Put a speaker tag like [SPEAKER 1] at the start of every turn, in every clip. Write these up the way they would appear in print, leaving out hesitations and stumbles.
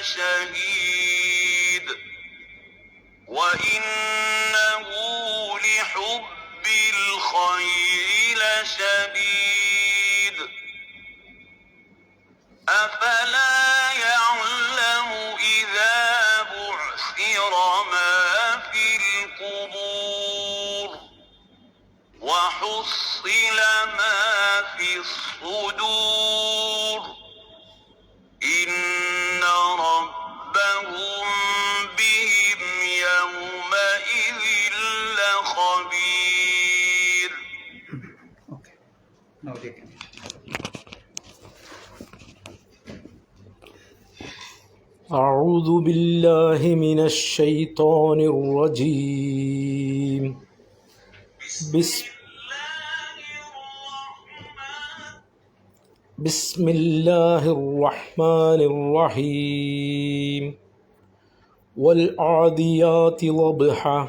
[SPEAKER 1] لشهيد وإنه لحب الخير لشديد أفلا يعلم إذا بعثر ما في القبور وحصل ما في الصدور إن ربهم بهم يومئذ لخبير.
[SPEAKER 2] Okay. Now they can.
[SPEAKER 3] أعوذ بالله من الشيطان الرجيم بسم الله الرحمن الرحيم والعاديات ضبحا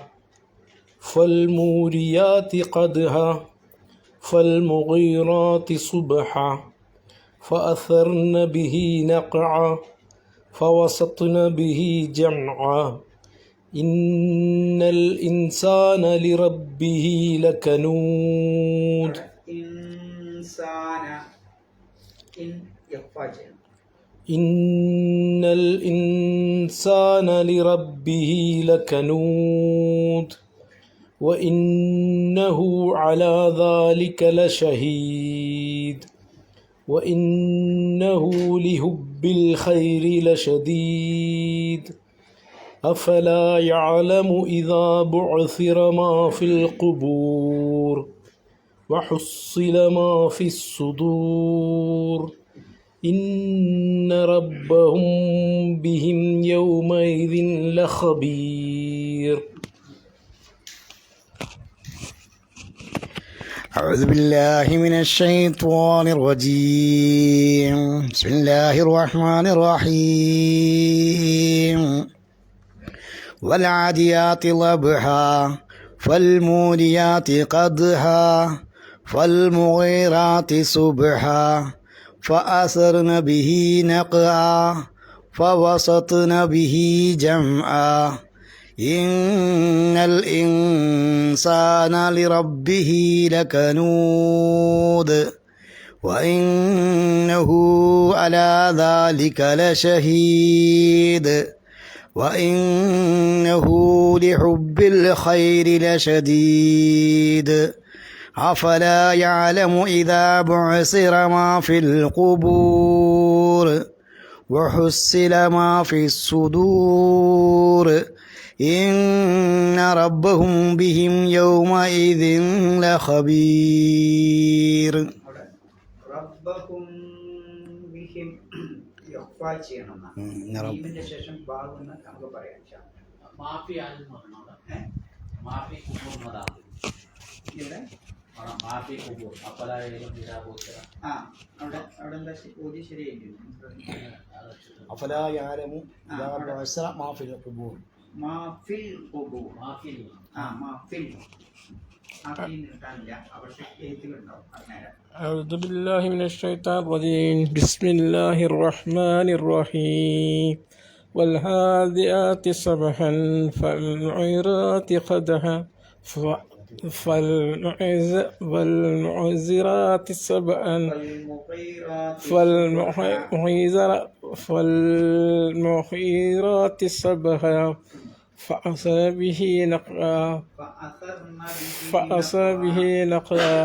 [SPEAKER 3] فالموريات قدحا فالمغيرات صبحا فأثرن به نقعا فوسطن به جمعا إن الإنسان لربه لكنود إن الإنسان لربه لكنود وإنه على ذلك لشهيد وإنه لحب الخير لشديد أفلا يعلم إذا بعثر ما في القبور وحصل ما في الصدور إن ربهم بهم يومئذ لخبير.
[SPEAKER 4] أعوذ بالله من الشيطان الرجيم بسم الله الرحمن الرحيم والعاديات ضبحا فالموريات قدحا فالمغيرات صبحا فأثرن به نقعا فوسطن به جمعا إن الإنسان لربه لكنود وإنه على ذلك لشهيد وإنه لحب الخير لشديد أفلا يعلم إذا بعثر ما في القبور وحصل ما في الصدور إن ربهم بهم يومئذ لخبير.
[SPEAKER 2] റബ്ബഹും ബിഹിം യഖ്ഫ ചെയ്യണം. ഈമിന്റെ ശേഷം bough എന്ന് നമുക്ക് പറയാം.
[SPEAKER 5] മാഫി ആദ്യം പറഞ്ഞോളാം. മാഫി കുബൂർന്നതാണ്.
[SPEAKER 2] ഇവിടെ
[SPEAKER 5] മാഫി കുബൂർ അപ്പലായാലും
[SPEAKER 2] അവിടെ എന്താ ഓതി ശരിയായിരിക്കും.
[SPEAKER 4] أفلا يعلم إذا بعثر ما في القبور
[SPEAKER 2] മാഫിൽ ഖുബൂർ മാഫിൽ
[SPEAKER 3] أعوذ بالله من الشيطان الرجيم بسم الله الرحمن الرحيم والهادئات صبحا فالمعيرات قدحا فالمعزرات سبعا فالمحيرات سبحا فأثر به نقعا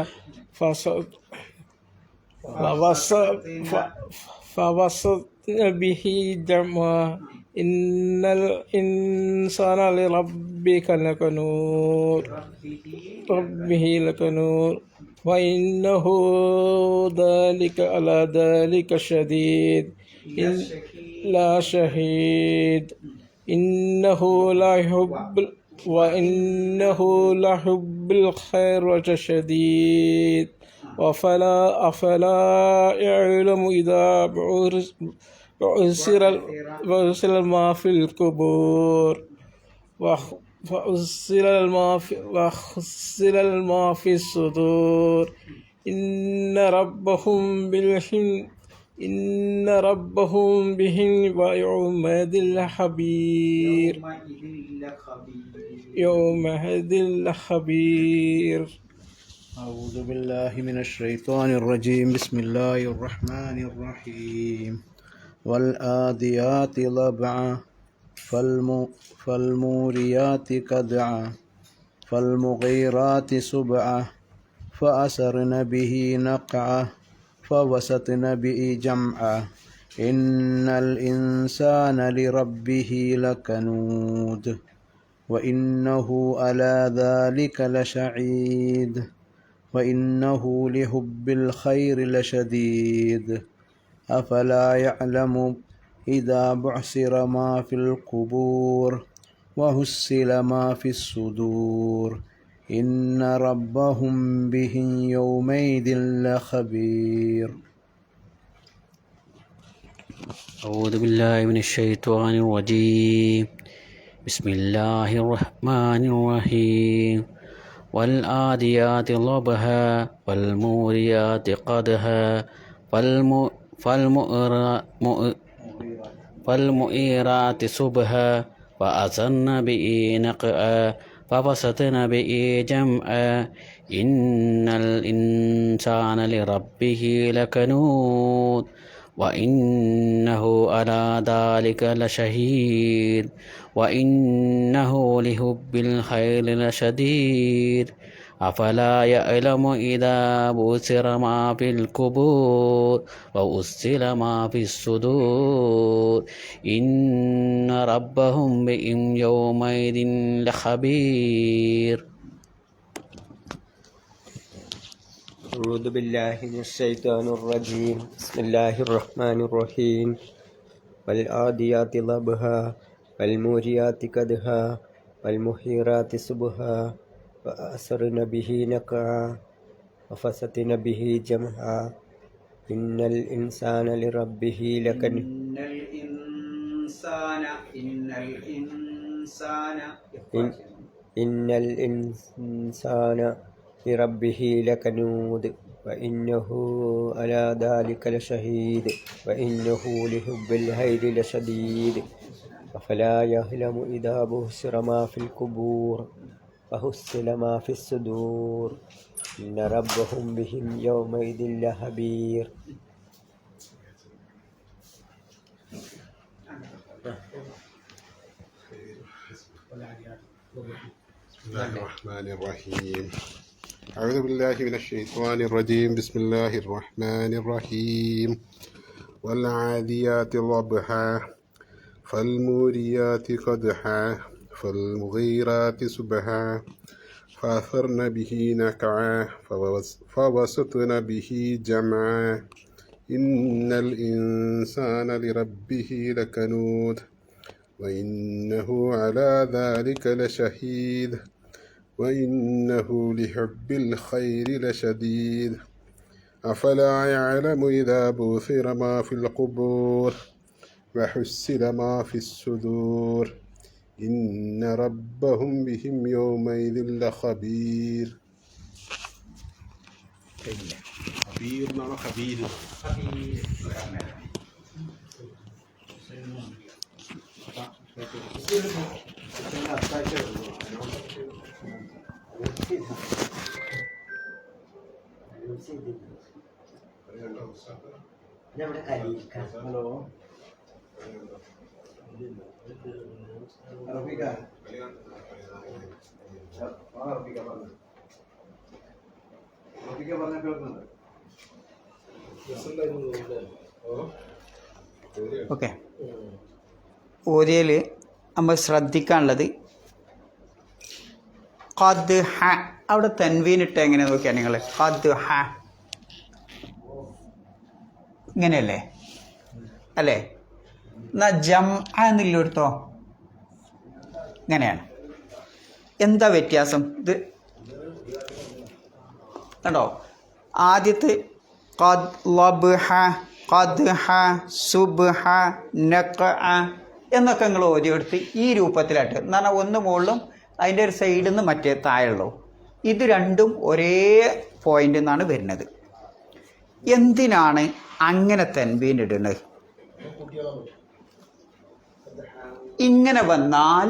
[SPEAKER 3] فوسطن به جمعا إن الإنسان لربه لكنود وإنه ذلك على ذلك شديد لا شهيد إنه لحب الخير شديد أفلا يعلم إذا بعثر ما في القبور وحصل ما في الصدور إن ربهم إن ربهم بهم يومئذ لخبير يومئذ لخبير.
[SPEAKER 4] أعوذ بالله من الشيطان الرجيم. بسم الله الرحمن الرحيم. والآديات ضبعا فالموريات قدعا فالمغيرات سبعا فأسرن به نقعا فوسطن به جمعا إن الإنسان لربه لكنود وإنه على ذلك لشهيد وإنه لحب الخير لشديد أفلا يعلم إذا بعثر ما في القبور وحصل ما في الصدور إن ربهم بهم يومئذ لخبير.
[SPEAKER 6] أعوذ بالله من الشيطان الرجيم. بسم الله الرحمن الرحيم. والآديات ضبحا والموريات قدحا فالمؤيرات صبحا فأثرن به نقعا فوسطن به جمعا إن الإنسان لربه لكنود وإنه على ذلك لشهيد وإنه لحب الخير لشديد أفلا يعلم إذا بعثر ما في القبور وحصل ما في الصدور إن ربهم بهم يومئذ لخبير.
[SPEAKER 7] أعوذ بالله من الشيطان الرجيم. بسم الله الرحمن الرحيم. والعاديات ضبحا والموريات قدحا والمغيرات صبحا فأسرن به نقعا وفسطن به جمعا إن الإنسان لربه لكنود إن الإنسان لربه لكنود وإنه على ذلك لشهيد وإنه لحب الخير لشديد أفلا يعلم إذا بعثر ما في القبور وحصل ما في الصدور إن ربهم بهم يومئذ لخبير.
[SPEAKER 8] بسم الله الرحمن الرحيم. أعوذ بالله من الشيطان الرجيم. بسم الله الرحمن الرحيم. والعاديات ضبحا فالموريات قدحا فالمغيرات سبحا فأثرن به نقعا فوسطن به جمعا إن الإنسان لربه لكنود وإنه على ذلك لشهيد وإنه لحب الخير لشديد أفلا يعلم إذا بعثر ما في القبور وحصل ما في الصدور إن ربهم بهم يومئذ لخبير. خبير معنى خبير.
[SPEAKER 2] ഹലോ അറബിക്ക പറഞ്ഞ കേൾക്കുന്നുണ്ട്. ഓക്കെ, ഓരിയൽ നമ്മൾ ശ്രദ്ധിക്കാനുള്ളത് ഖദ് ഹ, അവിടെ തൻവീനിട്ട് എങ്ങനെ നോക്കിയാൽ നിങ്ങൾ ഖദ് ഹ ഇങ്ങനെയല്ലേ അല്ലേ? എന്നാ ജം എന്നില്ലെടുത്തോ ഇങ്ങനെയാണ്. എന്താ വ്യത്യാസം? ഇത് കണ്ടോ, ആദ്യത്തെ ഖദ് ലബ്ഹ ഖദ്ഹ സുബ്ഹ നഖഅ എന്നൊക്കെ നിങ്ങൾ ഓതിയെടുത്ത് ഈ രൂപത്തിലായിട്ട് എന്ന് പറഞ്ഞാൽ ഒന്ന് മുകളിലും അതിൻ്റെ ഒരു സൈഡിൽ നിന്ന് മറ്റേ താഴെയുള്ളൂ. ഇത് രണ്ടും ഒരേ പോയിൻ്റിൽ നിന്നാണ് വരുന്നത്. എന്തിനാണ് അങ്ങനെ തൻവീൻ ഇടുന്നത്? ഇങ്ങനെ വന്നാൽ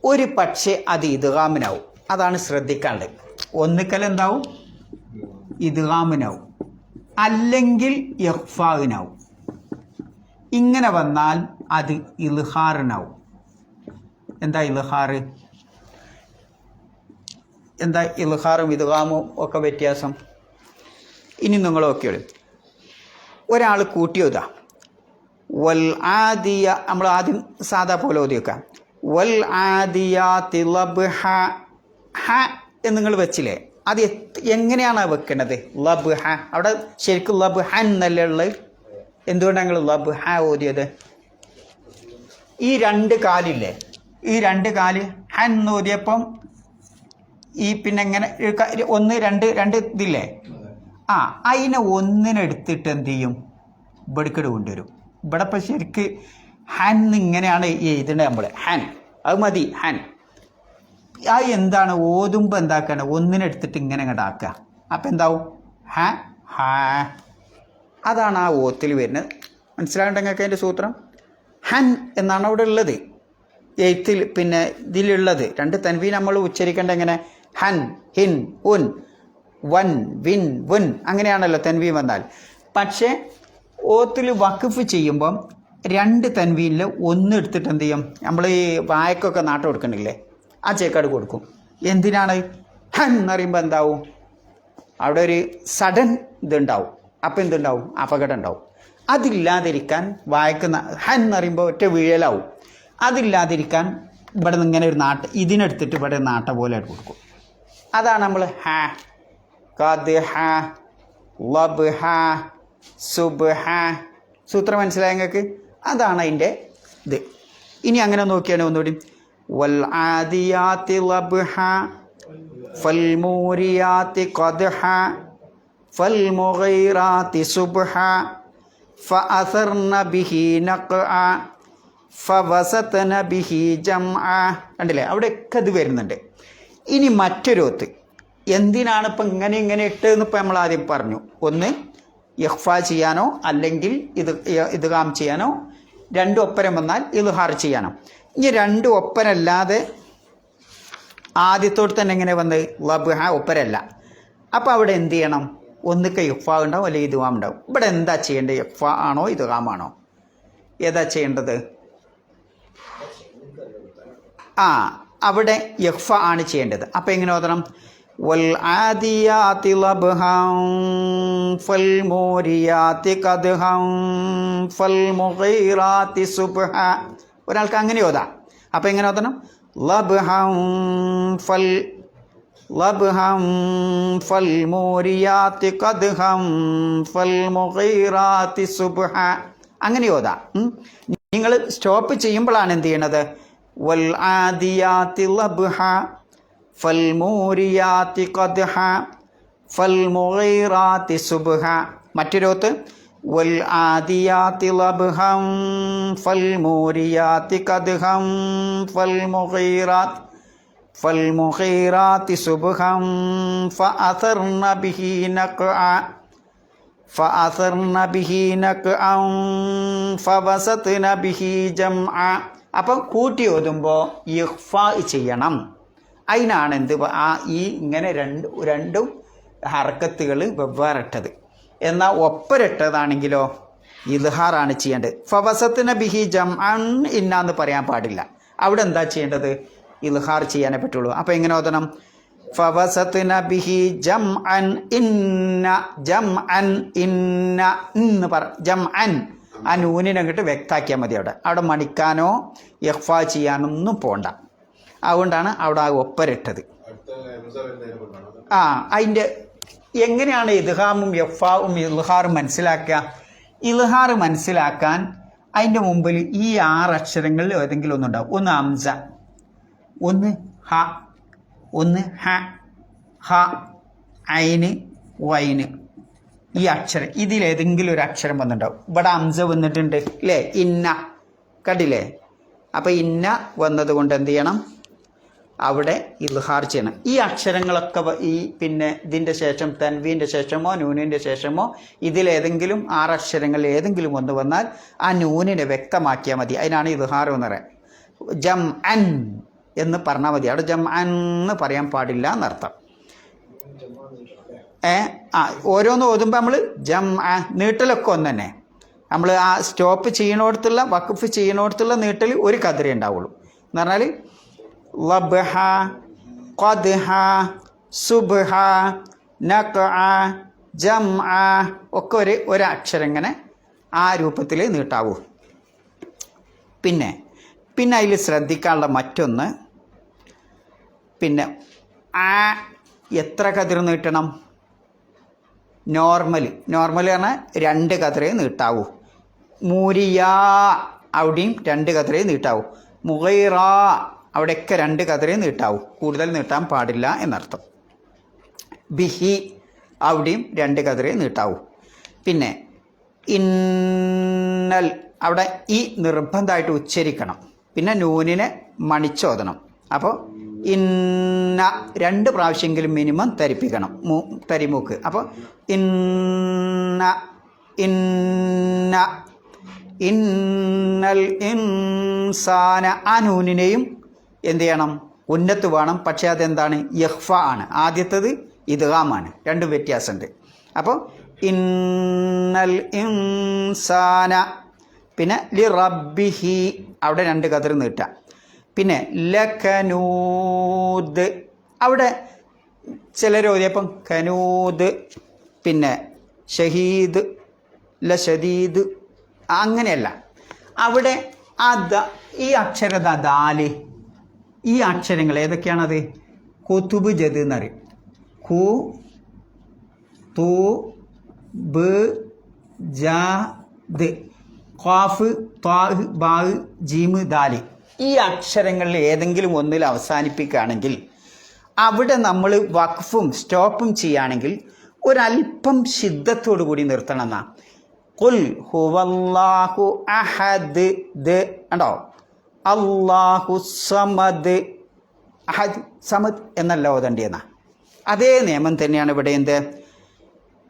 [SPEAKER 2] ഒരു പക്ഷേ അത് ഇദ്ഗാമിനാവും. അതാണ് ശ്രദ്ധിക്കാനുള്ളത്. ഒന്നിക്കൽ എന്താവും? ഇദ്ഗാമിനാവും, അല്ലെങ്കിൽ ഇഖ്ഫാഇനാവും. ഇങ്ങനെ വന്നാൽ അത് ഇൽഹാറിനാവും. എന്താ ഇൽഹാറ്? എന്താ ഇൽഹാറും ഇദ്ഗാമും ഒക്കെ വ്യത്യാസം? ഇനി നിങ്ങൾ നോക്കിയോളൂ. ഒരാൾ കൂട്ടിയോതാ വൽ ആദിയ, നമ്മൾ ആദ്യം സാധാ പോലെ ഓതി വെക്കാം. വൽ ആദിയാതി ലബ്ഹ. ഹ എന്ന് നിങ്ങൾ വെച്ചില്ലേ, അത് എങ്ങനെയാണ് വെക്കുന്നത്? ലബ്ഹ. അവിടെ ശരിക്കും ലബ്ഹ എന്നല്ലേ ഉള്ളത്. എന്തുകൊണ്ടാണ് ഞങ്ങൾ ലബ്ഹ ഓതിയത്? ഈ രണ്ട് കാലില്ലേ, ഈ രണ്ട് കാല് ഹൻ ഓതിയപ്പം ഈ പിന്നെ ഇങ്ങനെ ഒന്ന് രണ്ട് ഇതില്ലേ, അതിനെ ഒന്നിനെടുത്തിട്ട് എന്ത് ചെയ്യും? ഇവിടേക്കിട് കൊണ്ടുവരും. ഇവിടെ ഇപ്പം ശരിക്ക് ഹൻ ഇങ്ങനെയാണ് എഴുതേണ്ടത് നമ്മൾ. ഹൻ അത് മതി. ഹൻ ആ എന്താണ് ഓതുമ്പോൾ എന്താക്കാണ്? ഒന്നിനെടുത്തിട്ട് ഇങ്ങനെ അങ്ങോട്ട് ആക്കുക. അപ്പം എന്താവും? ഹ ഹ. അതാണ് ആ ഓത്തിൽ വരുന്നത്. മനസ്സിലാകണ്ടെങ്കിൽ അതിൻ്റെ സൂത്രം ഹൻ എന്നാണ് അവിടെ ഉള്ളത് എഴുത്തിൽ. പിന്നെ ഇതിലുള്ളത് രണ്ട് തൻവീൻ നമ്മൾ ഉച്ചരിക്കേണ്ട എങ്ങനെ? ഹൻ, ഹിൻ, ഉൻ, വൻ, വിൻ, വുൻ, അങ്ങനെയാണല്ലോ തൻവീൻ വന്നാൽ. പക്ഷേ ഓത്തിൽ വഖഫ് ചെയ്യുമ്പം രണ്ട് തൻവീനിൽ ഒന്ന് എടുത്തിട്ട് എന്ത് ചെയ്യും? നമ്മൾ ഈ വായക്കൊക്കെ നാട്ടം കൊടുക്കണില്ലേ, ആ ചേക്കാട് കൊടുക്കും. എന്തിനാണ്? ഹൻ എന്ന് പറയുമ്പോൾ എന്താവും? അവിടെ ഒരു സഡൻ ഇതുണ്ടാവും. അപ്പം എന്തുണ്ടാവും? അപകടം ഉണ്ടാവും. അതില്ലാതിരിക്കാൻ വായക്ക് ഹൻ എന്ന് പറയുമ്പോൾ ഒറ്റ വീഴലാവും. അതില്ലാതിരിക്കാൻ ഇവിടെ നിന്ന് ഇങ്ങനെ ഒരു ഇതിനെടുത്തിട്ട് ഇവിടെ നാട്ട പോലെ കൊടുക്കും. അതാണ് നമ്മൾ ഹ, ഖദ്ഹ, ലബ്ഹ, സുബ്ഹ. സൂത്രം മനസ്സിലായ നിങ്ങൾക്ക്? അതാണ് അതിൻ്റെ ഇത്. ഇനി അങ്ങനെ നോക്കിയാണ് ഒന്നുകൂടി. വൽ ആദിയാതി ലബ്ഹ ഫൽ മൂരിയാതി ഖദ്ഹ ഫൽ മുഗീറാതി സുബ്ഹ ഫഅസർന ബിഹി നഖഅ ഫവസതന ബിഹി ജംഅ. കണ്ടില്ലേ, അവിടെയൊക്കെ ഇത് വരുന്നുണ്ട്. ഇനി മറ്റൊരോത്ത് എന്തിനാണ് ഇപ്പം ഇങ്ങനെ ഇട്ടതെന്ന് ഇപ്പം നമ്മൾ ആദ്യം പറഞ്ഞു. ഒന്ന് ഇഖ്ഫാ ചെയ്യാനോ അല്ലെങ്കിൽ ഇദ്ഗാം ചെയ്യാനോ, രണ്ടും ഒപ്പരം വന്നാൽ ഇൽഹാർ ചെയ്യാനോ. ഇനി രണ്ടും ഒപ്പരല്ലാതെ ആദ്യത്തോട് തന്നെ എങ്ങനെ വന്ന് ലബ്ഹ ഒപ്പരല്ല. അപ്പോൾ അവിടെ എന്ത് ചെയ്യണം? ഒന്നിക്ക് ഇഖ്ഫാ ഉണ്ടാവും അല്ലെങ്കിൽ ഇദ്ഗാം ഉണ്ടാവും. ഇവിടെ എന്താ ചെയ്യേണ്ടത്? ഇഖ്ഫാ ആണോ ഇദ്ഗാം ആണോ? ഏതാ ചെയ്യേണ്ടത്? അവിടെ ഇഖ്ഫ ആണ് ചെയ്യേണ്ടത്. അപ്പം എങ്ങനെ ഓതണം? വൽ ആദിയാതി ലബ്ഹൻ ഫൽ മൂരിയാതി ഖദ്ഹൻ ഫൽ മുഗീറാതി സുബ്ഹ. ഒരാൾക്ക് അങ്ങനെ ഓതാം. അപ്പം എങ്ങനെ ഓതണം? ലബ്ഹൻ ഫൽ മൂരിയാതി ഖദ്ഹൻ ഫൽ മുഗീറാതി സുബ്ഹ. അങ്ങനെ ഓതാം. നിങ്ങൾ സ്റ്റോപ്പ് ചെയ്യുമ്പോഴാണ് എന്ത് ചെയ്യണത്? വൽ ആദിയാതി ലബ്ഹ ഫൽ മൂരിയാതി ഖദ്ഹ ഫൽ മുഗീറാതി സുബ്ഹ. മറ്റൊരോത്ത് വൽ ആദിയാതി ലബ്ഹൻ ഫൽ മൂരിയാതി ഖദ്ഹൻ ഫൽ മുഗീറാതി സുബ്ഹൻ ഫഅസർന ബിഹി നഖഅ ഫവസത്ന ബിഹി ജംഅ. അപ്പം കൂട്ടി ഓതുമ്പോൾ ഇഖ്ഫാ ചെയ്യണം. അതിനാണ് എന്ത് ഈ ഇങ്ങനെ രണ്ടും ഹർക്കത്തുകൾ വെവ്വേറിട്ടത്. എന്നാൽ ഒപ്പരിട്ടതാണെങ്കിലോ ഇൽഹാറാണ് ചെയ്യേണ്ടത്. ഫവസത്ന ബിഹി ജംഅൻ ഇന്നാന്ന് പറയാൻ പാടില്ല. അവിടെ എന്താ ചെയ്യേണ്ടത്? ഇൽഹാർ ചെയ്യാനേ പറ്റുള്ളൂ. അപ്പം എങ്ങനെ ഓതണം? ഫവസത്ന ബിഹി ജംഅൻ ഇന്ന എന്ന് പറ. ജംഅൻ ആ നൂനിനെ അങ്ങോട്ട് വ്യക്താക്കിയാൽ മതി. അവിടെ മണിക്കാനോ ഇഖ്ഫാ ചെയ്യാനൊന്നും പോണ്ട. അതുകൊണ്ടാണ് അവിടെ ആ ഒപ്പരിട്ടത്. അതിൻ്റെ എങ്ങനെയാണ് ഇദ്ഗാമും ഇഖ്ഫാവും ഇൽഹാറും മനസ്സിലാക്കുക? ഇൽഹാർ മനസ്സിലാക്കാൻ അതിൻ്റെ മുമ്പിൽ ഈ 6 അക്ഷരങ്ങളിൽ ഏതെങ്കിലും ഒന്നുണ്ടാവും. ഒന്ന് ഹംസ, ഒന്ന് ഹ, ഒന്ന് ഹ, ഐന്, വൈന്. ഈ അക്ഷരം ഇതിലേതെങ്കിലും ഒരു അക്ഷരം വന്നിട്ടുണ്ടാവും. ഇവിടെ ഹംസ വന്നിട്ടുണ്ട് അല്ലേ? ഇന്ന കണ്ടില്ലേ? അപ്പം ഇന്ന വന്നത് കൊണ്ട് എന്ത് ചെയ്യണം? അവിടെ ഇൽഹാർ ചെയ്യണം. ഈ അക്ഷരങ്ങളൊക്കെ ഈ പിന്നെ ഇതിൻ്റെ ശേഷം തൻവീൻ്റെ ശേഷമോ നൂനിൻ്റെ ശേഷമോ ഇതിലേതെങ്കിലും 6 അക്ഷരങ്ങളിൽ ഏതെങ്കിലും ഒന്ന് വന്നാൽ ആ നൂനിനെ വ്യക്തമാക്കിയാൽ മതി. അതിനാണ് ഇൽഹാർ എന്ന് പറയുന്നത്. ജം അൻ എന്ന് പറഞ്ഞാൽ മതി. അവിടെ ജം അൻ എന്ന് പറയാൻ പാടില്ല എന്നർത്ഥം. ഓരോന്ന് ഓതുമ്പോൾ നമ്മൾ ജം നീട്ടലൊക്കെ ഒന്ന് തന്നെ. നമ്മൾ ആ സ്റ്റോപ്പ് ചെയ്യണോടത്തുള്ള വഖഫ് ചെയ്യണോടത്തുള്ള നീട്ടൽ ഒരു കതിരേ ഉണ്ടാവുള്ളൂ. എന്ന് പറഞ്ഞാൽ ലബ്ഹ, ഖദ്ഹ, സുബ്ഹ, നഖഅ, ജംഅ ഒക്കെ ഒരു അക്ഷരം ഇങ്ങനെ ആ രൂപത്തിൽ നീട്ടാവൂ. പിന്നെ അതിൽ ശ്രദ്ധിക്കാനുള്ള മറ്റൊന്ന്, പിന്നെ എത്ര കതിർ നീട്ടണം? നോർമൽ പറഞ്ഞാൽ 2 കതിരേ നീട്ടാവൂ. മൂരിയ അവിടെയും 2 കതിരേ നീട്ടാവൂ. മുഗൈറ അവിടെയൊക്കെ 2 കതിരേ നീട്ടാവൂ, കൂടുതൽ നീട്ടാൻ പാടില്ല എന്നർത്ഥം. ബിഹി അവിടെയും 2 കതിരേ നീട്ടാവൂ. പിന്നെ ഇന്നൽ അവിടെ ഈ നിർബന്ധമായിട്ട് ഉച്ചരിക്കണം. പിന്നെ നൂനിനെ മണിച്ചോദനം. അപ്പോൾ ഇന്ന 2 പ്രാവശ്യമെങ്കിലും മിനിമം തരിപ്പിക്കണം, തരിമൂക്ക്. അപ്പോൾ ഇന്ന ഇന്ന ഇന്നൽ ഇൻസാന ആ നൂനിനെയും എന്ത് ചെയ്യണം? ഉന്നത്ത് വേണം. പക്ഷേ അതെന്താണ്? യഹ്ഫ ആണ്. ആദ്യത്തേത് ഇദ്ഗാമാണ്. 2 വ്യത്യാസമുണ്ട്. അപ്പോൾ ഇന്നൽ ഇൻസാന. പിന്നെ ലി റബ്ബിഹി അവിടെ 2 കതിർ നീട്ടാം. പിന്നെ ലഖനൂദ് അവിടെ ചിലർ ഓതിയപ്പം ഖനൂദ്, പിന്നെ ഷഹീദ്, ലഷദീദ് അങ്ങനെയല്ല. അവിടെ ഈ അക്ഷരത ദാല്, ഈ അക്ഷരങ്ങൾ ഏതൊക്കെയാണത്? കുതുബ് ജദ് എന്നറിയും. കു തു ബ് ജദ്, ഖാഫ് ത്വാഹ് ബാഹ് ജീമ് ദാല്. ഈ അക്ഷരങ്ങളിൽ ഏതെങ്കിലും ഒന്നിൽ അവസാനിപ്പിക്കുകയാണെങ്കിൽ അവിടെ നമ്മൾ വഖഫും സ്റ്റോപ്പും ചെയ്യുകയാണെങ്കിൽ ഒരല്പം ശിദ്ദത്തോടു കൂടി നിർത്തണം എന്നാ. ഖുൽ ഹുവല്ലാഹു അഹദ് ദ് ഉണ്ടോ? അല്ലാഹു സമദ്. അഹദ് സമദ് എന്നല്ല ഓതണ്ടിയെന്നാ. അതേ നിയമം തന്നെയാണ് ഇവിടെ. എന്ത്?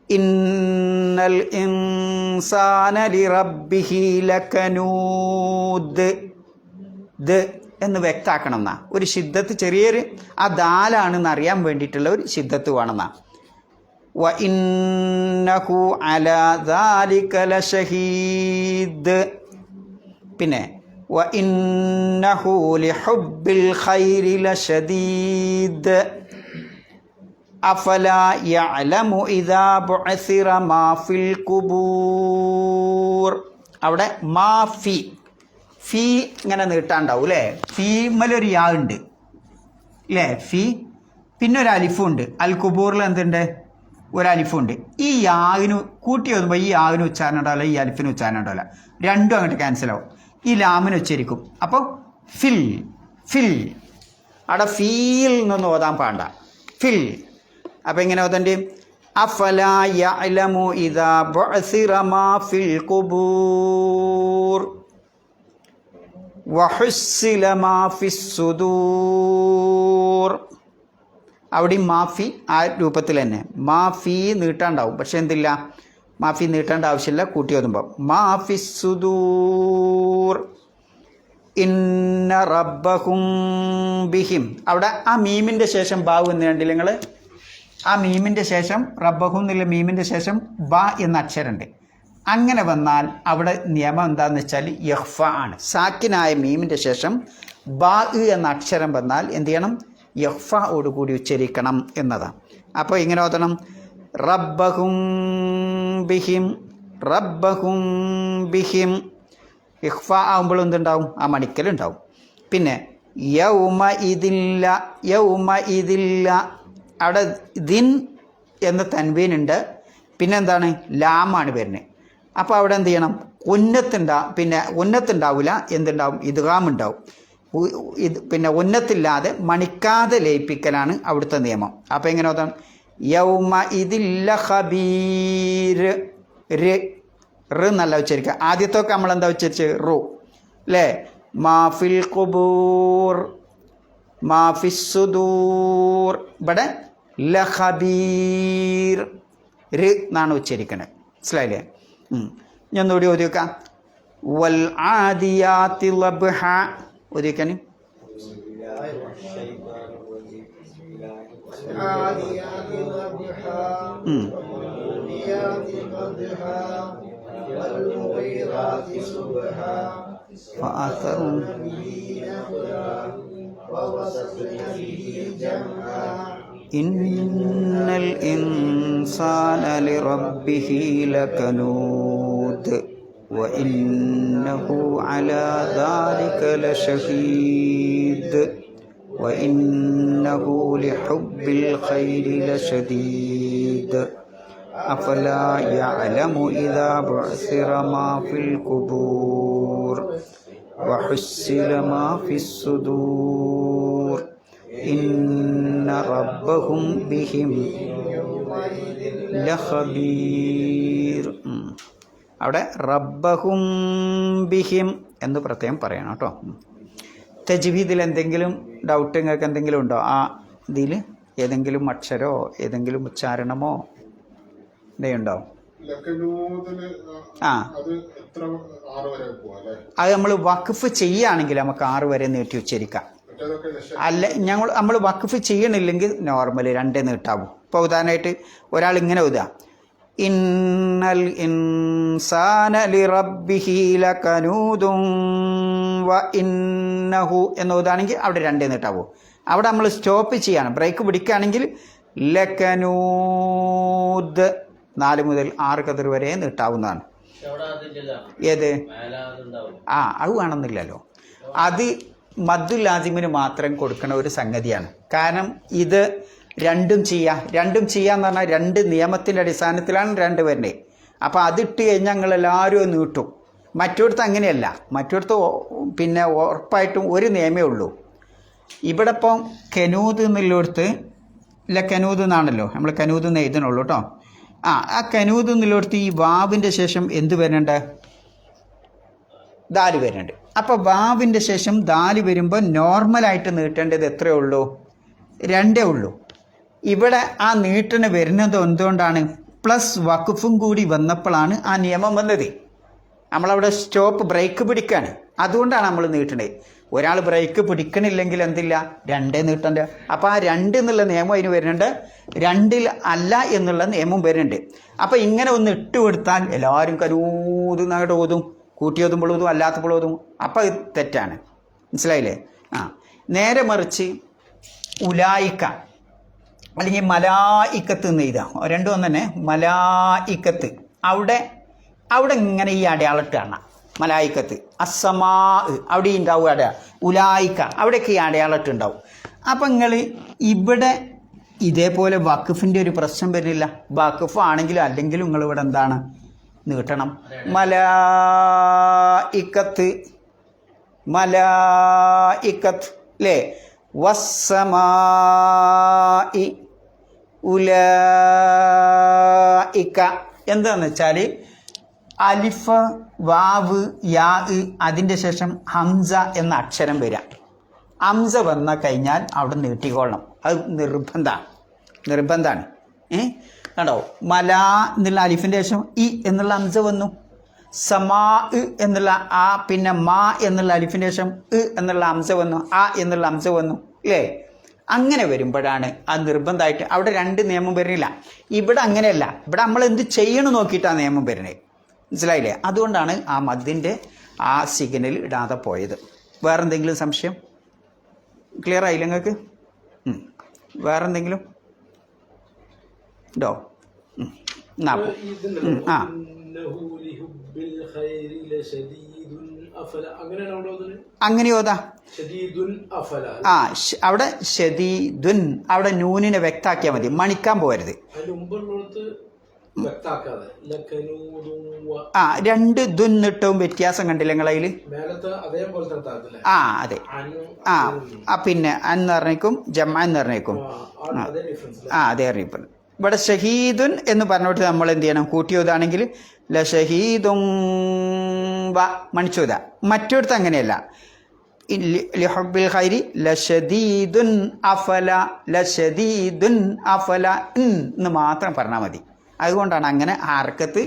[SPEAKER 2] ഇന്നൽ ഇൻസാന ലിറബ്ബിഹി ലകനൂദ് ദ് എന്ന് വ്യക്താക്കണം എന്നാ. ഒരു ശിദ്ദത്ത് ചെറിയൊരു ആ ദാലാണെന്ന് അറിയാൻ വേണ്ടിയിട്ടുള്ള ഒരു ശിദ്ദത്ത് വേണമെന്നാ. വ ഇന്നഹു അലാ ദാലിക ലശഹീദ്. പിന്നെ വ ഇന്നഹു ലിഹുബ്ബിൽ ഖൈരി ലശദീദ്. അഫലാ യഅലമു ഇദാ ബുഅസിറ മാ ഫിൽ ഖുബൂർ. അവിടെ മാഫി ഫീ ഇങ്ങനെ നീട്ടാണ്ടാവും അല്ലേ? ഫീമലൊരു യാ ഉണ്ട് അല്ലേ? ഫീ. പിന്നെ ഒരു അലിഫുണ്ട്. അൽ കുബൂറിൽ എന്തുണ്ട്? ഒരു അലിഫുണ്ട്. ഈ യാവിന് കൂട്ടി ഓതുമ്പോൾ ഈ യാവിന് ഉച്ചാരണം ഉണ്ടാവില്ല, ഈ അലിഫിന് ഉച്ചാരണം ഉണ്ടാവില്ല. 2 അങ്ങോട്ട് ക്യാൻസലാവും. ഈ ലാമിന് ഉച്ചരിക്കും. അപ്പോൾ ഫിൽ ഫിൽ. അവിടെ ഫീൽ എന്നൊന്നും ഓതാൻ പാണ്ട, ഫിൽ. അപ്പം എങ്ങനെ ഓതണ്ട്? അഫലാ യഅലമു ഇദാ ബുഅസിറ മാ ഫിൽ ഖുബൂർ വഹുസ്സില മാ ഫിസ്സുദൂർ. അവിടെ മാഫി ആ രൂപത്തിൽ തന്നെ. മാഫി നീട്ടാണ്ടാവും, പക്ഷെ എന്തില്ല, മാഫി നീട്ടേണ്ട ആവശ്യമില്ല കൂട്ടി ഓതുമ്പോൾ. മാ ഫിസ്സുദൂർ ഇന്ന റബ്ബഹും ബിഹിം. അവിടെ ആ മീമിൻ്റെ ശേഷം ബാവ് എന്ന് കണ്ടില്ല നിങ്ങൾ? ആ മീമിൻ്റെ ശേഷം റബ്ബഹും എന്നുള്ള മീമിൻ്റെ ശേഷം ബ എന്ന അക്ഷരമുണ്ട്. അങ്ങനെ വന്നാൽ അവിടെ നിയമം എന്താണെന്ന് വെച്ചാൽ യഹ്ഫ ആണ്. സാക്കിനായ മീമിൻ്റെ ശേഷം ബാ എന്ന അക്ഷരം വന്നാൽ എന്ത് ചെയ്യണം? യഹ്ഫ ഓടുകൂടി ഉച്ചരിക്കണം എന്നതാണ്. അപ്പോൾ ഇങ്ങനെ ഓതണം: റബ്ബഹും ബിഹിം, റബ്ബഹും ബിഹിം. ഇഹ്ഫ ആകുമ്പോൾ എന്തുണ്ടാവും? ആ മണിക്കലുണ്ടാവും. പിന്നെ യൗമ ഇതില്ല, യൗമ ഇതില്ല. അവിടെ ദിൻ എന്ന തൻവീനുണ്ട്, പിന്നെന്താണ്? ലാമാണ് വരുന്നത്. അപ്പോൾ അവിടെ എന്ത് ചെയ്യണം? പിന്നെ ഉന്നത്തുണ്ടാവില്ല, എന്തുണ്ടാവും? ഇദ്ഗാം ഉണ്ടാവും. പിന്നെ ഉന്നത്തില്ലാതെ മണിക്കാതെ ലയിപ്പിക്കലാണ് അവിടുത്തെ നിയമം. അപ്പോൾ എങ്ങനെ ഓതാം? യൗമ ഇതില്ല ഖബീർ. റ് നല്ല ഉച്ചരിക്കുക. ആദ്യത്തൊക്കെ നമ്മളെന്താ ഉച്ചരിച്ച്? റു അല്ലേ? മാഫിൽ ഖുബൂർ, മാഫിസുദൂർ. ഇവിടെ ലഖബീർ ര് എന്നാണ് ഉച്ചരിക്കണത്. മനസ്സിലായില്ലേ? ഞാൻ ഒന്നുകൂടി ഓതി വെക്കാം. വൽ ആദിയാത്തി ലബ്ഹ. ഓതി വെക്കാൻ. ഇന്നൽ ഇൻസാന ലിറബ്ബിഹി ലകനൂദ് വഇന്നഹു അലാ ദാലിക ലശഹീദ് വഇന്നഹു ലിഹുബ്ബിൽ ഖൈരി ലശദീദ് അഫലാ യഅലമു ഇദാ ബുഅസിറ മാ ഫിൽ ഖുബൂർ വഹുസ്സില മാ ഫിസ്സുദൂർ ഇന്ന റബ്ബഹും ബിഹിം ലഖബീർ. അവിടെ റബ്ബഹും ബിഹിം എന്ന് പ്രത്യേകം പറയണം കേട്ടോ. തജ്വീദിൽ എന്തെങ്കിലും ഡൗട്ട് നിങ്ങൾക്ക് എന്തെങ്കിലും ഉണ്ടോ? ആ ഇതിൽ ഏതെങ്കിലും അക്ഷരമോ ഏതെങ്കിലും ഉച്ചാരണമോ എന്തെയുണ്ടോ? ആ, അത് നമ്മൾ വഖഫ് ചെയ്യുകയാണെങ്കിൽ നമുക്ക് 6 വരെ നീട്ടി ഉച്ചരിക്കാം. അല്ല, നമ്മൾ വഖഫ് ചെയ്യണില്ലെങ്കിൽ നോർമൽ 2 നീട്ടാവും. ഇപ്പോൾ ഉദാഹരണമായിട്ട് ഒരാൾ ഇങ്ങനെ ഓതുക, ഇന്നൽ ഇൻസാന ലിറബ്ബിഹി ലകനൂദുൻ വ ഇന്നഹു എന്ന് ഓതുകയാണെങ്കിൽ അവിടെ 2 നീട്ടാവും. അവിടെ നമ്മൾ സ്റ്റോപ്പ് ചെയ്യാണ്, ബ്രേക്ക് പിടിക്കുകയാണെങ്കിൽ ലകനൂദ് 4 മുതൽ 6 കതിർ വരെ നീട്ടാവുന്നതാണ്. ഏത്? ആ, അത് വേണമെന്നില്ലല്ലോ. അത് മദ്ദുൽ ലാസിമിന് മാത്രം കൊടുക്കുന്ന ഒരു സംഗതിയാണ്. കാരണം ഇത് രണ്ടും ചെയ്യാന്ന് പറഞ്ഞാൽ 2 നിയമത്തിൻ്റെ അടിസ്ഥാനത്തിലാണ് 2 വരുന്നത്. അപ്പോൾ അതിട്ട് കഴിഞ്ഞാൽ ഞങ്ങളെല്ലാവരും നീട്ടും. മറ്റൊരുത്ത് അങ്ങനെയല്ല. മറ്റൊരുത്ത് പിന്നെ ഉറപ്പായിട്ടും ഒരു നിയമമേ ഉള്ളൂ. ഇവിടെ ഇപ്പം കനൂദ് എന്നുള്ളിടത്ത് കനൂദ് എന്നാണല്ലോ, നമ്മൾ കനൂദ് എന്ന് എഴുതണുള്ളൂ കേട്ടോ. ആ കനൂദ് എന്നുള്ളിടത്ത് ഈ വാവിൻ്റെ ശേഷം എന്ത് വരുന്നുണ്ട്? ദാല് വരുന്നുണ്ട്. അപ്പോൾ വാവിൻ്റെ ശേഷം ദാല് വരുമ്പോൾ നോർമലായിട്ട് നീട്ടേണ്ടത് എത്രയേ ഉള്ളൂ? 2 ഉള്ളൂ. ഇവിടെ ആ നീട്ടന് വരുന്നത് എന്തുകൊണ്ടാണ്? പ്ലസ് വഖഫും കൂടി വന്നപ്പോഴാണ് ആ നിയമം വന്നത്. നമ്മളവിടെ സ്റ്റോപ്പ് ബ്രേക്ക് പിടിക്കുകയാണ്, അതുകൊണ്ടാണ് നമ്മൾ നീട്ടണത്. ഒരാൾ ബ്രേക്ക് പിടിക്കണില്ലെങ്കിൽ എന്തില്ല? 2 നീട്ടണ്ട. അപ്പോൾ ആ 2 എന്നുള്ള നിയമം അതിന് വരുന്നുണ്ട്, 2 അല്ല എന്നുള്ള നിയമം വരുന്നുണ്ട്. അപ്പോൾ ഇങ്ങനെ ഒന്ന് ഇട്ട് കൊടുത്താൽ എല്ലാവരും കരൂതും അങ്ങോട്ട് ഓതും, കൂട്ടിയോതുമ്പോൾ ഓതും, അല്ലാത്തപ്പോൾ ഓതും. അപ്പോൾ ഇത് തെറ്റാണ്. മനസ്സിലായില്ലേ? ആ, നേരെ മറിച്ച് ഉലായിക്ക അല്ലെങ്കിൽ മലായിക്കത്ത് എന്ന് എഴുതാം, 2 തന്നെ. മലായിക്കത്ത് അവിടെ ഇങ്ങനെ ഈ അടയാളിട്ട് കാണാം. മലായിക്കത്ത് അസമാ അവിടെ ഉണ്ടാവും അടയാളം. ഉലായിക്ക അവിടെയൊക്കെ ഈ അടയാളിട്ട് ഉണ്ടാവും. അപ്പം നിങ്ങൾ ഇവിടെ ഇതേപോലെ വഖഫിൻ്റെ ഒരു പ്രശ്നം വരുന്നില്ല. വഖഫ് ആണെങ്കിലും അല്ലെങ്കിലും നിങ്ങൾ ഇവിടെ എന്താണ് നീട്ടണം? മലായിക്കത്ത് അല്ലേ? വസ്സമായി ഉലൈക എന്താന്ന് വെച്ചാൽ അലിഫ് വാവ് യാ അതിൻ്റെ ശേഷം ഹംസ എന്ന അക്ഷരം വരാം. ഹംസ വന്ന കഴിഞ്ഞാൽ അവിടെ നീട്ടിക്കൊള്ളണം. അത് നിർബന്ധമാണ്. കണ്ടോ? മല എന്നുള്ള അലിഫിൻ്റെ ശേഷം ഇ എന്നുള്ള ഹംസ വന്നു. സമാ എന്നുള്ള ആ പിന്നെ മാ എന്നുള്ള അലിഫിൻ്റെ ശേഷം എന്നുള്ള ഹംസ വന്നു. ആ എന്നുള്ള ഹംസ വന്നു ഇല്ലേ? അങ്ങനെ വരുമ്പോഴാണ് അത് നിർബന്ധമായിട്ട്. അവിടെ 2 നിയമം വരുന്നില്ല. ഇവിടെ അങ്ങനെയല്ല. ഇവിടെ നമ്മൾ എന്ത് ചെയ്യണം നോക്കിയിട്ടാണ് നിയമം വരുന്നത്. മനസ്സിലായില്ലേ? അതുകൊണ്ടാണ് ആ മദ്ദിൻ്റെ ആ സിഗ്നൽ ഇടാതെ പോയത്. വേറെന്തെങ്കിലും സംശയം? ക്ലിയർ ആയില്ല നിങ്ങൾക്ക്? വേറെന്തെങ്കിലും ഉണ്ടോ? ആ, അങ്ങനെ ഓതാ. ആ, അവിടെ ഷദീദുൻ അവിടെ നൂനിനെ വ്യക്താക്കിയാൽ മതി, മണിക്കാൻ പോകരുത്. ആ, 2 ദുന്നിട്ടവും വ്യത്യാസം കണ്ടില്ല നിങ്ങളതിൽ? ആ, അതെ. ആ പിന്നെ എന്ന് പറഞ്ഞേക്കും, ജമ എന്ന് പറഞ്ഞേക്കും. ആ, അതേ അറിയിപ്പം. ഇവിടെ ഷഹീദുൻ എന്ന് പറഞ്ഞിട്ട് നമ്മൾ എന്ത് ചെയ്യണം? കൂട്ടിയോതാണെങ്കിൽ ല ഷഹീദും വ മണിച്ചോത. മറ്റൊരുത്ത് അങ്ങനെയല്ല. ലിഹുബ്ബിൽ ഖൈരി ലശദീദുൻ അഫല ലശദീദുൻ അഫല എന്ന് മാത്രം പറഞ്ഞാൽ മതി. അതുകൊണ്ടാണ് അങ്ങനെ ഹർക്കത്ത്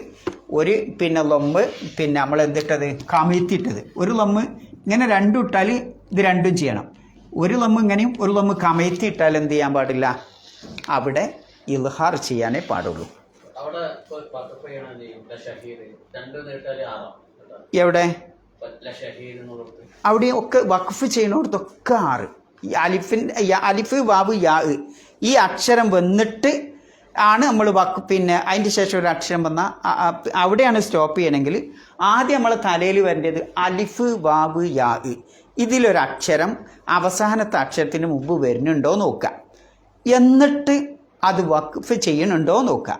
[SPEAKER 2] ഒരു പിന്നെ ലൊമ്പ് പിന്നെ നമ്മൾ എന്തിട്ടത് കമഴ്ത്തിയിട്ടത്. ഒരു ലൊമ്പ് ഇങ്ങനെ രണ്ടും ഇട്ടാൽ ഇത് രണ്ടും ചെയ്യണം. ഒരു ലൊമ്പ് ഇങ്ങനെയും ഒരു ലൊമ്പ് കമഴ്ത്തി ഇട്ടാൽ എന്ത് ചെയ്യാൻ പാടില്ല, അവിടെ ഇൽഹാർ ചെയ്യാനേ പാടുള്ളൂ.
[SPEAKER 5] അവിടെ
[SPEAKER 2] എവിടെ അവിടെ ഒക്കെ വഖഫ് ചെയ്യുന്നിടത്തൊക്കെ 6 അലിഫ് വാവ് യാ ഈ അക്ഷരം വന്നിട്ട് ആണ് നമ്മൾ പിന്നെ അതിൻ്റെ ശേഷം ഒരു അക്ഷരം വന്നാൽ അവിടെയാണ് സ്റ്റോപ്പ് ചെയ്യണമെങ്കിൽ ആദ്യം നമ്മൾ തലയിൽ വരേണ്ടത് അലിഫ് വാവ് യാ ഇതിലൊരക്ഷരം അവസാനത്തെ അക്ഷരത്തിന് മുമ്പ് വരുന്നുണ്ടോ നോക്കുക. എന്നിട്ട് അത് വഖഫ് ചെയ്യണുണ്ടോ നോക്കുക.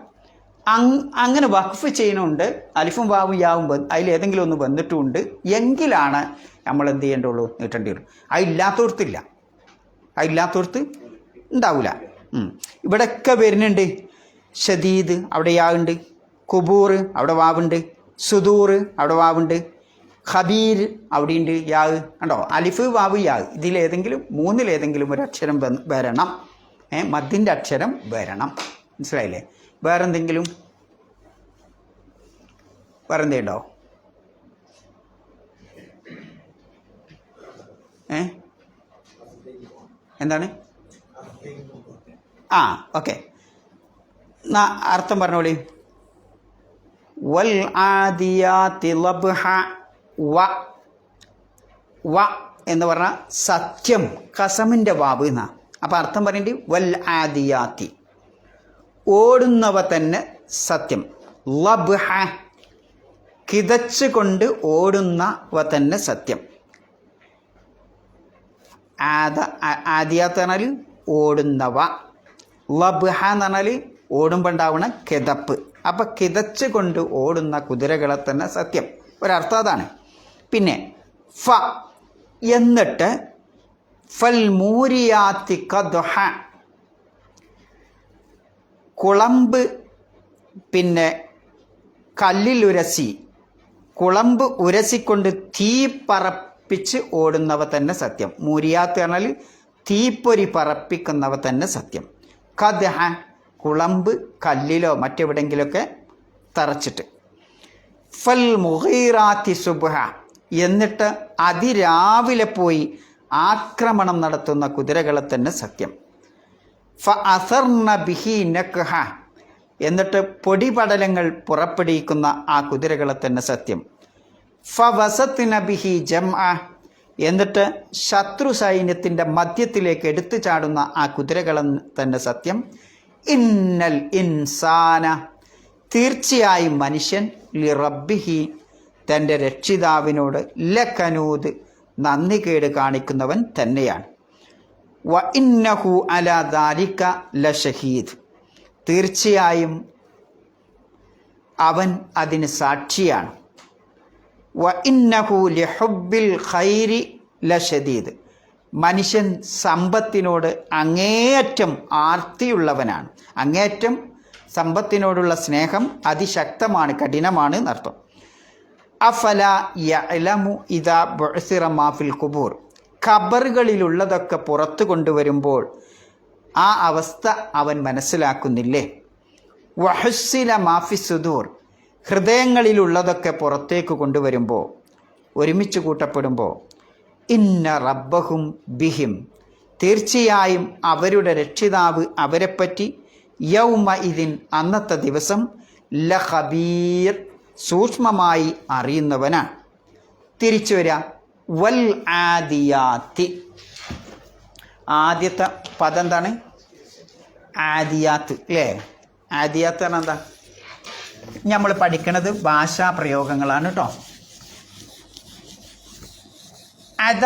[SPEAKER 2] അങ്ങനെ വഖഫ് ചെയ്യണമുണ്ട് അലിഫും വാവും യാവും അതിലേതെങ്കിലും ഒന്ന് വന്നിട്ടുമുണ്ട് എങ്കിലാണ് നമ്മൾ എന്ത് ചെയ്യേണ്ടുള്ളൂ, നീട്ടേണ്ടി വരും. അതില്ലാത്തടത്തില്ല, അതില്ലാത്തടത്ത് ഉണ്ടാവില്ല. ഇവിടെയൊക്കെ വരുന്നുണ്ട്. ഷദീദ് അവിടെ യാവുണ്ട്, കുബൂർ അവിടെ വാവുണ്ട്, സുദൂർ അവിടെ വാവുണ്ട്, ഖബീർ അവിടെയുണ്ട് യാവ്. കണ്ടോ, അലിഫ് വാവ് യാവ് ഇതിലേതെങ്കിലും മൂന്നിലേതെങ്കിലും ഒരു അക്ഷരം വരണം. മദ്ദിൻ്റെ അക്ഷരം വരണം. മനസ്സിലായില്ലേ? വേറെന്തെങ്കിലും ഉണ്ടോ? എന്താണ്? ഓക്കെ, അർത്ഥം പറഞ്ഞോളി. വൽ ആദിയാതി ലബ്ഹ വ എന്ന് പറഞ്ഞാൽ സത്യം, കസമിൻ്റെ വാവ് എന്നാ. അപ്പം അർത്ഥം പറയേണ്ടി വൽ ആദിയാത്തി ഓടുന്നവ തന്നെ സത്യം, ലബ്ഹ കിതച്ച് കൊണ്ട് ഓടുന്നവ തന്നെ സത്യം. ആദിയാത്ത് പറഞ്ഞാൽ ഓടുന്നവ, ലബ്ഹ എന്ന് പറഞ്ഞാൽ ഓടുമ്പോൾ ഉണ്ടാവുന്ന കിതപ്പ്. അപ്പം കിതച്ച് കൊണ്ട് ഓടുന്ന കുതിരകളെ തന്നെ സത്യം, ഒരർത്ഥം അതാണ്. പിന്നെ ഫ എന്നിട്ട് ഫൽ മൂരിയാത്തി ഖദ്ഹ കുളമ്പ് പിന്നെ കല്ലിലുരസി കുളമ്പ് ഉരസിക്കൊണ്ട് തീ പറപ്പിച്ച് ഓടുന്നവ തന്നെ സത്യം. മൂരിയാത്ത് പറഞ്ഞാൽ തീപ്പൊരി പറപ്പിക്കുന്നവ തന്നെ സത്യം. ഖദ്ഹ കുളമ്പ് കല്ലിലോ മറ്റെവിടെങ്കിലൊക്കെ തറച്ചിട്ട്. ഫൽ മുഗീറാത്തി സുബ്ഹ എന്നിട്ട് അതിരാവിലെ പോയി ആക്രമണം നടത്തുന്ന കുതിരകളെ തന്നെ സത്യം. ഫ അസർന ബിഹി നക്ഹ എന്നിട്ട് പൊടിപടലങ്ങൾ പുറപ്പെടുവിക്കുന്ന ആ കുതിരകളെ തന്നെ സത്യം. ഫ വസത്ന ബിഹി ജംഅ എന്നിട്ട് ശത്രു സൈന്യത്തിൻ്റെ മധ്യത്തിലേക്ക് എടുത്തു ചാടുന്ന ആ കുതിരകളെ തന്നെ സത്യം. ഇന്നൽ ഇൻസാന തീർച്ചയായും മനുഷ്യൻ ലി റബ്ബിഹി തൻ്റെ രക്ഷിതാവിനോട് ലകനൂദ് നന്ദികേട് കാണിക്കുന്നവൻ തന്നെയാണ്. വ ഇന്നഹു അലാ ദാലിക ലഷഹീദ് തീർച്ചയായും അവൻ അതിന് സാക്ഷിയാണ്. വ ഇന്നഹു ലിഹുബ്ബിൽ ഖൈരി ലഷദീദ് മനുഷ്യൻ സമ്പത്തിനോട് അങ്ങേയറ്റം ആർത്തിയുള്ളവനാണ്. അങ്ങേയറ്റം സമ്പത്തിനോടുള്ള സ്നേഹം അതിശക്തമാണ്, കഠിനമാണ് എന്നർത്ഥം. അഫല യഅലമു ഇദാ ബുഅ്സിറ മാ ഫിൽ ഖുബൂർ ഖബറുകളിലുള്ളതൊക്കെ പുറത്തു കൊണ്ടുവരുമ്പോൾ ആ അവസ്ഥ അവൻ മനസ്സിലാക്കുന്നില്ലേ? വഹുസ്സില മാഫി സുദൂർ ഹൃദയങ്ങളിലുള്ളതൊക്കെ പുറത്തേക്ക് കൊണ്ടുവരുമ്പോൾ, ഒരുമിച്ച് കൂട്ടപ്പെടുമ്പോൾ, ഇന്ന റബ്ബഹും ബിഹിം തീർച്ചയായും അവരുടെ രക്ഷിതാവ് അവരെപ്പറ്റി യൗമ ഇതിൻ അന്നത്തെ ദിവസം ലഖബീർ സൂക്ഷ്മമായി അറിയുന്നവനാണ്. തിരിച്ചു വരിക. വൽ ആദിയാത്തി ആദ്യത്തെ പദം എന്താണ്? ആദിയാത്ത് അല്ലേ? ആദിയാത്ത് പറഞ്ഞാൽ എന്താ? നമ്മൾ പഠിക്കുന്നത് ഭാഷാ പ്രയോഗങ്ങളാണ് കേട്ടോ. അദ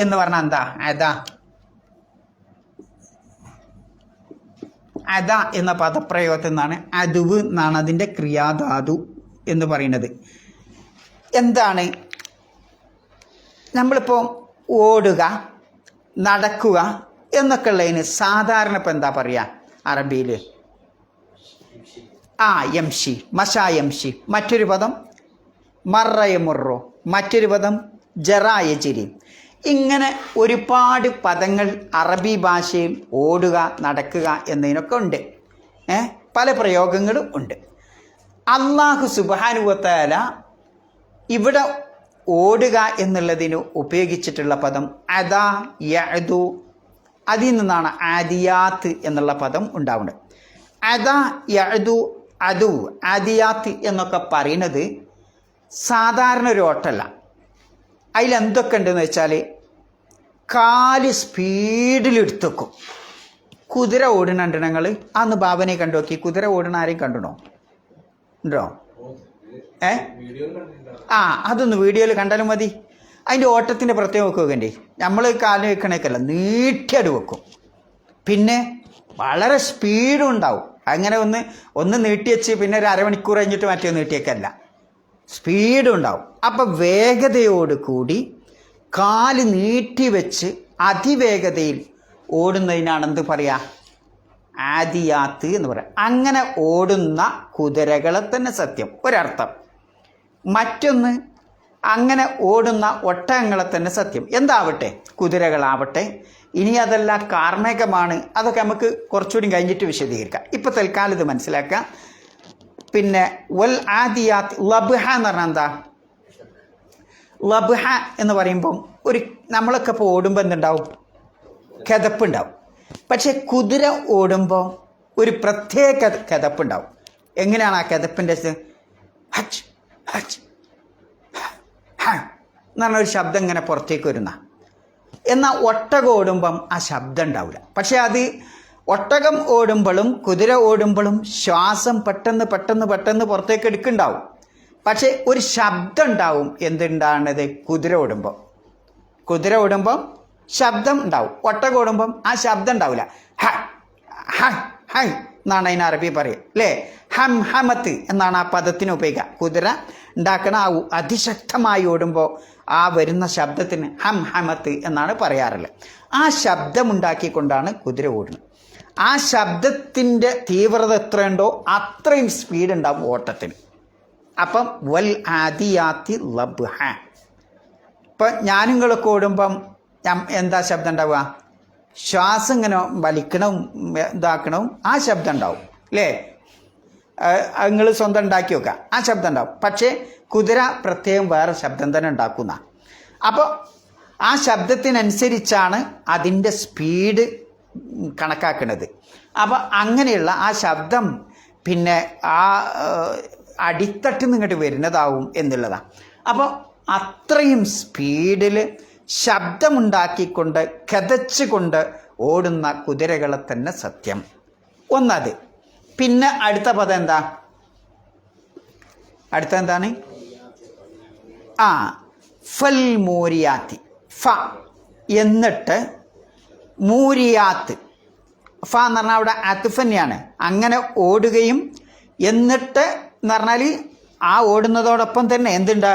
[SPEAKER 2] എന്ന് പറഞ്ഞാൽ എന്താ? അദ എന്ന പദപ്രയോഗത്തിൽ നിന്നാണ് അതുവ് എന്നാണ് അതിൻ്റെ ക്രിയാധാതു എന്ന് പറയുന്നത്. എന്താണ്? നമ്മളിപ്പോൾ ഓടുക, നടക്കുക എന്നൊക്കെ ഉള്ളതിന് സാധാരണ ഇപ്പം എന്താ പറയുക അറബിയിൽ? യംഷി, മഷാ യംഷി. മറ്റൊരു പദം മറയ മുറോ, മറ്റൊരു പദം ജറായ ജിരി. ഇങ്ങനെ ഒരുപാട് പദങ്ങൾ അറബി ഭാഷയിൽ ഓടുക, നടക്കുക എന്നതിനൊക്കെ ഉണ്ട്. പല പ്രയോഗങ്ങളും ഉണ്ട്. അല്ലാഹു സുബ്ഹാനഹു വ തആല ഇവിടെ ഓടുക എന്നുള്ളതിന് ഉപയോഗിച്ചിട്ടുള്ള പദം അദാ യഅദു, അതിൽ നിന്നാണ് ആദിയാത്ത് എന്നുള്ള പദം ഉണ്ടാവുന്നത്. അദാ യഅദു അദു ആദിയാത്ത് എന്നൊക്കെ പറയുന്നത് സാധാരണ ഒരു ഓട്ടമല്ല. അതിലെന്തൊക്കെ ഉണ്ടെന്ന് വെച്ചാൽ കാല് സ്പീഡിലെടുത്ത് വെക്കും. കുതിര ഓടുന്നുണ്ട്. ഞങ്ങൾ അന്ന് ബാബനെ കണ്ടു നോക്കി. കുതിര ഓടുന്ന ആരെയും കണ്ടോ? ഉണ്ടോ? അതൊന്ന് വീഡിയോയിൽ കണ്ടാലും മതി. അതിൻ്റെ ഓട്ടത്തിൻ്റെ പ്രത്യേകം വെക്കുകണ്ടേ. നമ്മൾ കാലിന് വെക്കണേക്കല്ല, നീട്ടിയട് വെക്കും. പിന്നെ വളരെ സ്പീഡും ഉണ്ടാവും. അങ്ങനെ ഒന്ന് നീട്ടി വെച്ച് പിന്നെ ഒരു അരമണിക്കൂർ കഴിഞ്ഞിട്ട് മറ്റേ നീട്ടിയേക്കല്ല, സ്പീഡും ഉണ്ടാവും. അപ്പം വേഗതയോട് കൂടി കാല് നീട്ടി വെച്ച് അതിവേഗതയിൽ ഓടുന്നതിനാണ് എന്ത് പറയുക? ആദിയാത്ത് എന്ന് പറയാം. അങ്ങനെ ഓടുന്ന കുതിരകളെ തന്നെ സത്യം ഒരർത്ഥം. മറ്റൊന്ന് അങ്ങനെ ഓടുന്ന ഒട്ടകങ്ങളെ തന്നെ സത്യം. എന്താവട്ടെ, കുതിരകളാവട്ടെ. ഇനി അതല്ല കാർമേകമാണ്, അതൊക്കെ നമുക്ക് കുറച്ചുകൂടി കഴിഞ്ഞിട്ട് വിശദീകരിക്കാം. ഇപ്പം തൽക്കാലം ഇത് മനസ്സിലാക്കാം. പിന്നെ വൽ ആദിയാത്ത് ലബ്ഹ എന്ന് പറഞ്ഞാൽ എന്താ? ലബ്ഹ എന്ന് പറയുമ്പം നമ്മളൊക്കെ ഇപ്പോൾ ഓടുമ്പോൾ എന്തുണ്ടാവും? കിതപ്പുണ്ടാവും. പക്ഷെ കുതിര ഓടുമ്പോൾ ഒരു പ്രത്യേക കിതപ്പുണ്ടാവും. എങ്ങനെയാണ് ആ കിതപ്പിൻ്റെ? ഹച്ച് ഹച്ച് എന്ന് പറഞ്ഞ ഒരു ശബ്ദം ഇങ്ങനെ പുറത്തേക്ക് വരുന്ന. എന്നാൽ ഒട്ടകം ഓടുമ്പം ആ ശബ്ദം ഉണ്ടാവില്ല. പക്ഷെ അത് ഒട്ടകം ഓടുമ്പോഴും കുതിര ഓടുമ്പോഴും ശ്വാസം പെട്ടെന്ന് പെട്ടെന്ന് പെട്ടെന്ന് പുറത്തേക്ക് എടുക്കുന്നുണ്ടാവും. പക്ഷെ ഒരു ശബ്ദം ഉണ്ടാവും. എന്തുണ്ടാകുന്നത്? കുതിര ഓടുമ്പം ശബ്ദം ഉണ്ടാവും. ഒട്ടകം ഓടുമ്പം ആ ശബ്ദം ഉണ്ടാവില്ല. ഹ ഹ ഹൈ എന്നാണ് അതിന് അറബി പറയുക, അല്ലേ? ഹം ഹമത്ത് എന്നാണ് ആ പദത്തിന് ഉപയോഗിക്കുക. കുതിര ഉണ്ടാക്കണ ആ അതിശക്തമായി ഓടുമ്പോൾ ആ വരുന്ന ശബ്ദത്തിന് ഹം ഹമത്ത് എന്നാണ് പറയാറുള്ളത്. ആ ശബ്ദമുണ്ടാക്കിക്കൊണ്ടാണ് കുതിര ഓടുന്നത്. ആ ശബ്ദത്തിൻ്റെ തീവ്രത എത്രയുണ്ടോ അത്രയും സ്പീഡ് ഉണ്ടാവും ഓട്ടത്തിന്. അപ്പം വൽ ആദിയാത്തി ലബ്ഹ. ഇപ്പം ഞാനുങ്ങളൊക്കെ ഓടുമ്പം എന്താ ശബ്ദം ഉണ്ടാവുക? ശ്വാസം ഇങ്ങനെ വലിക്കണം ഇതാക്കണം, ആ ശബ്ദം ഉണ്ടാവും, അല്ലേ? നിങ്ങൾ സ്വന്തം ഉണ്ടാക്കി വെക്കുക, ആ ശബ്ദം ഉണ്ടാവും. പക്ഷേ കുതിര പ്രത്യേകം വേറെ ശബ്ദം തന്നെ ഉണ്ടാക്കുന്ന. അപ്പോൾ ആ ശബ്ദത്തിനനുസരിച്ചാണ് അതിൻ്റെ സ്പീഡ് കണക്കാക്കുന്നത്. അപ്പോൾ അങ്ങനെയുള്ള ആ ശബ്ദം പിന്നെ ആ അടിത്തട്ടിൽ നിന്ന് ഇങ്ങോട്ട് വരുന്നതാവും എന്നുള്ളതാണ്. അപ്പോൾ അത്രയും സ്പീഡിൽ ശബ്ദമുണ്ടാക്കിക്കൊണ്ട് കതച്ചുകൊണ്ട് ഓടുന്ന കുതിരകളെ തന്നെ സത്യം. ഒന്നത്. പിന്നെ അടുത്ത പദം എന്താ? അടുത്തെന്താണ്? ഫൽ മൂരിയാത്തി. ഫ എന്നിട്ട് മൂരിയാത്ത്. ഫ എന്ന് പറഞ്ഞാൽ അവിടെ അത്ഫന്നെയാണ്. അങ്ങനെ ഓടുകയും എന്നിട്ട് എന്ന് പറഞ്ഞാൽ ആ ഓടുന്നതോടൊപ്പം തന്നെ എന്തുണ്ട്?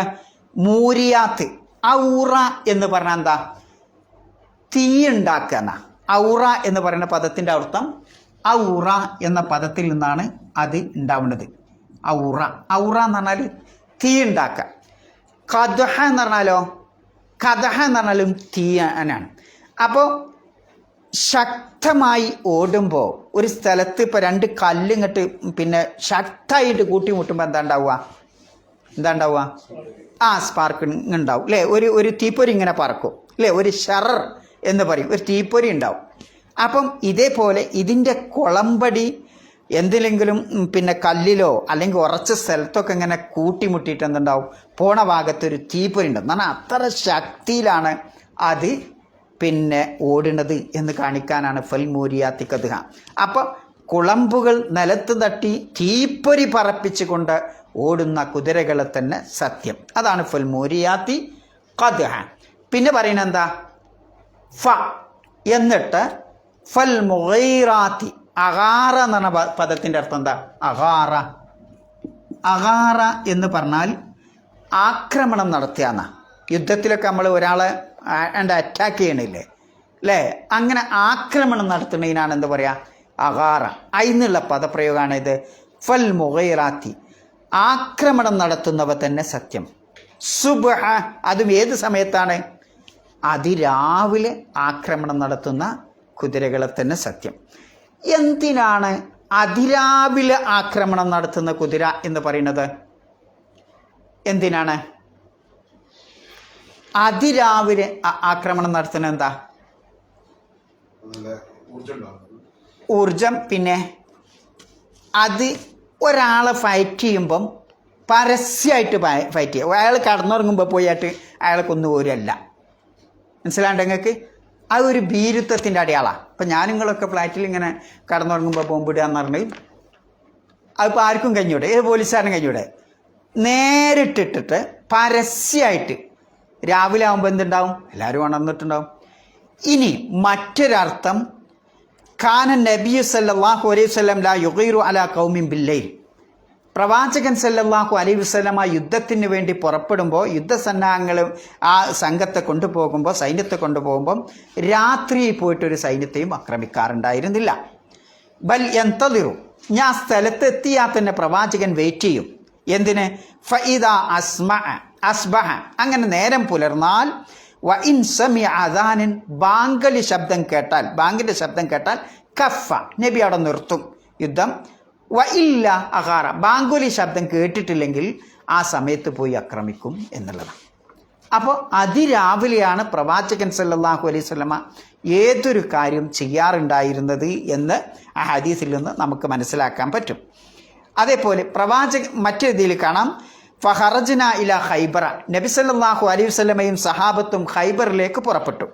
[SPEAKER 2] മൂരിയാത്ത്. ഔറ എന്ന് പറഞ്ഞാൽ എന്താ? തീ ഉണ്ടാക്കുക എന്നാ. ഔറ എന്ന് പറയുന്ന പദത്തിൻ്റെ അർത്ഥം ഔറ എന്ന പദത്തിൽ നിന്നാണ് അത് ഉണ്ടാവുന്നത്. ഔറ എന്ന് പറഞ്ഞാൽ തീ ഉണ്ടാക്കുക. കദഹ എന്ന് പറഞ്ഞാലോ? കദഹ എന്ന് പറഞ്ഞാലും തീ ആണ്. അപ്പോൾ ശക്തമായി ഓടുമ്പോൾ ഒരു സ്ഥലത്ത് ഇപ്പോൾ രണ്ട് കല്ലിങ്ങോട്ട് പിന്നെ ശക്തമായിട്ട് കൂട്ടിമുട്ടുമ്പോൾ എന്താ ഉണ്ടാവുക? സ്പാർക്ക് ഉണ്ടാവും, അല്ലേ? ഒരു തീപ്പൊരി ഇങ്ങനെ പറക്കും, അല്ലേ? ഒരു ഷറർ എന്ന് പറയും, ഒരു തീപ്പൊരി ഉണ്ടാവും. അപ്പം ഇതേപോലെ ഇതിൻ്റെ കുളമ്പടി എന്തിലെങ്കിലും പിന്നെ കല്ലിലോ അല്ലെങ്കിൽ ഉറച്ച സ്ഥലത്തൊക്കെ ഇങ്ങനെ കൂട്ടിമുട്ടിയിട്ട് എന്തുണ്ടാവും? പോണ ഭാഗത്തൊരു തീപ്പൊരി ഉണ്ടാവും. എന്നാൽ അത്ര ശക്തിയിലാണ് അത് പിന്നെ ഓടുന്നത് എന്ന് കാണിക്കാനാണ് ഫൽ മൂരിയാത്തി കദ്ഹ. അപ്പം കുളമ്പുകൾ നിലത്ത് തട്ടി തീപ്പൊരി പറപ്പിച്ചുകൊണ്ട് ഓടുന്ന കുതിരകളെ തന്നെ സത്യം. അതാണ് ഫൽ മൂരിയാത്തി കദ്ഹ. പിന്നെ പറയുന്നത് എന്താ? ഫ എന്നിട്ട് ഫൽ മുഗീറാത്തി. അഗാറ എന്ന് പറഞ്ഞ പദത്തിൻ്റെ അർത്ഥം എന്താ? അഗാറ എന്ന് പറഞ്ഞാൽ ആക്രമണം നടത്തുക എന്നാ. യുദ്ധത്തിലൊക്കെ നമ്മൾ ഒരാളെ അറ്റാക്ക് ചെയ്യണില്ലേ, അല്ലേ? അങ്ങനെ ആക്രമണം നടത്തുന്നതിനാണ് എന്താ പറയുക? അഗാറ. അതിനുള്ള പദപ്രയോഗമാണ് ഇത്. ഫൽ മുഗീറാത്തി. ആക്രമണം നടത്തുന്നവ തന്നെ സത്യം. സുബ്ഹ. അതും ഏത് സമയത്താണ്? അതിരാവിലെ ആക്രമണം നടത്തുന്ന കുതിരകളെ തന്നെ സത്യം. എന്തിനാണ് അതിരാവിലെ ആക്രമണം നടത്തുന്ന കുതിര എന്ന് പറയുന്നത്? എന്തിനാണ് അതിരാവിലെ ആക്രമണം നടത്തുന്നത്? എന്താ? ഊർജം. പിന്നെ അത് ഒരാളെ ഫൈറ്റ് ചെയ്യുമ്പം പരസ്യമായിട്ട് ഫൈറ്റ് ചെയ്യുക. അയാൾ കടന്നുറങ്ങുമ്പോൾ പോയിട്ട് അയാളെ കൊന്നുപോരല്ല. മനസ്സിലാണ്ട് നിങ്ങൾക്ക്? അത് ഒരു ഭീരുത്വത്തിൻ്റെ അടയാളമാണ്. ഇപ്പം ഞാൻ നിങ്ങളൊക്കെ ഫ്ലാറ്റിൽ ഇങ്ങനെ കടന്നുറങ്ങുമ്പോൾ ബോംബിടുക എന്ന് പറഞ്ഞ് അതിപ്പോൾ ആർക്കും കഴിഞ്ഞൂടെ? ഏത് പോലീസുകാരനും കഴിഞ്ഞൂടെ? നേരിട്ടിട്ടിട്ട് പരസ്യമായിട്ട് രാവിലെ ആകുമ്പോൾ എന്തുണ്ടാവും? എല്ലാവരും ഉണർന്നിട്ടുണ്ടാവും. ഇനി മറ്റൊരർത്ഥം, ഖാന നബി സല്ലല്ലാഹു അലൈഹി വസല്ലം ലാ യുഗീറു അലാ ഖൗമിൻ ബില്ലൈൽ. പ്രവാചകൻ സല്ലല്ലാഹു അലൈഹി വസല്ലം ആ യുദ്ധത്തിന് വേണ്ടി പുറപ്പെടുമ്പോൾ, യുദ്ധസന്നാഹങ്ങളും ആ സംഘത്തെ കൊണ്ടുപോകുമ്പോൾ, സൈന്യത്തെ കൊണ്ടുപോകുമ്പം രാത്രി പോയിട്ടൊരു സൈന്യത്തെയും ആക്രമിക്കാറുണ്ടായിരുന്നില്ല. ബൽ യന്തദിറു, ഞാൻ സ്ഥലത്തെത്തിയാൽ തന്നെ പ്രവാചകൻ വെയിറ്റ് ചെയ്യും. എന്തിന്? ഫഇദ അസ്ബഹ, അങ്ങനെ നേരം പുലർന്നാൽ, വ ഇൻ സമിഅ അദാനൻ, ബാങ്കലി ശബ്ദം കേട്ടാൽ, ബാങ്കിൻ്റെ ശബ്ദം കേട്ടാൽ, കഫ, നബി അവിടെ നിർത്തും യുദ്ധം. വ ഇല്ല അഹാറ, ബാങ്കുലി ശബ്ദം കേട്ടിട്ടില്ലെങ്കിൽ ആ സമയത്ത് പോയി ആക്രമിക്കും എന്നുള്ളതാണ്. അപ്പോൾ അതിരാവിലെയാണ് പ്രവാചകൻ സല്ലല്ലാഹു അലൈഹി വസല്ലമ ഏതൊരു കാര്യം ചെയ്യാറുണ്ടായിരുന്നത് എന്ന് ആ ഹദീസിൽ നിന്ന് നമുക്ക് മനസ്സിലാക്കാൻ പറ്റും. അതേപോലെ മറ്റൊരു ഇതിൽ കാണാം, ഫഹറജ്ന ഇല ഖൈബറ, നബി സല്ലല്ലാഹു അലൈഹി വസല്ലമയും സഹാബത്തും ഖൈബറിലേക്ക് പുറപ്പെട്ടു.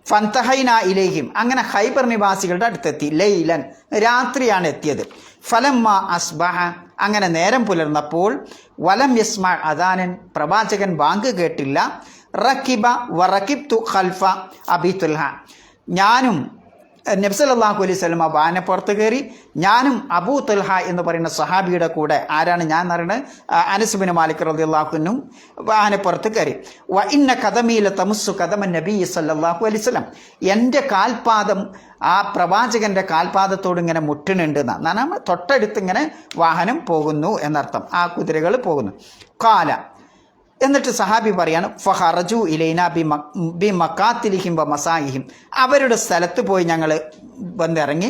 [SPEAKER 2] ഫന്തഹൈന ഇലൈഹിം, അങ്ങനെ ഖൈബർ നിവാസികളുടെ അടുത്തെത്തി. ലൈലൻ, രാത്രിയാണ് എത്തിയത്. ഫലമ്മ അസ്ബഹ, അങ്ങനെ നേരം പുലർന്നപ്പോൾ, വലം യസ്മ അദാനൻ, പ്രവാചകൻ ബാങ്ക് കേട്ടില്ല. റക്കിബ വറക്കിബ്തു ഖൽഫ അബി തുൽഹ, ഞാനും നബി സല്ലല്ലാഹു അലൈഹി വസല്ലം വാഹനപ്പുറത്ത് കയറി, ഞാനും അബൂ തുൽഹ എന്ന് പറയുന്ന സഹാബിയുടെ കൂടെ. ആരാണ് ഞാൻ എന്ന് പറയുന്നത്? അനസ് ബിൻ മാലിക് റളിയല്ലാഹു അൻഹു വാഹനപ്പുറത്ത് കയറി. വ ഇന്ന ഖദമീല തമസ്സു ഖദമൻ നബി സല്ലല്ലാഹു അലൈഹി വസല്ലം, എൻ്റെ കാൽപാദം ആ പ്രവാചകൻ്റെ കാൽപാദത്തോട് ഇങ്ങനെ മുട്ടുന്നുണ്ട് എന്നാണ്. നമ്മൾ തൊട്ടടുത്ത് ഇങ്ങനെ വാഹനം പോകുന്നു എന്നർത്ഥം, ആ കുതിരകൾ പോകുന്നു. കാല, എന്നിട്ട് സഹാബി പറയാണ്, ഫഹറജു ഇലൈന ബി മക്കാത്തിലിഹിം വ മസാഹിഹിം, അവരുടെ സ്ഥലത്ത് പോയി ഞങ്ങൾ വന്നിറങ്ങി.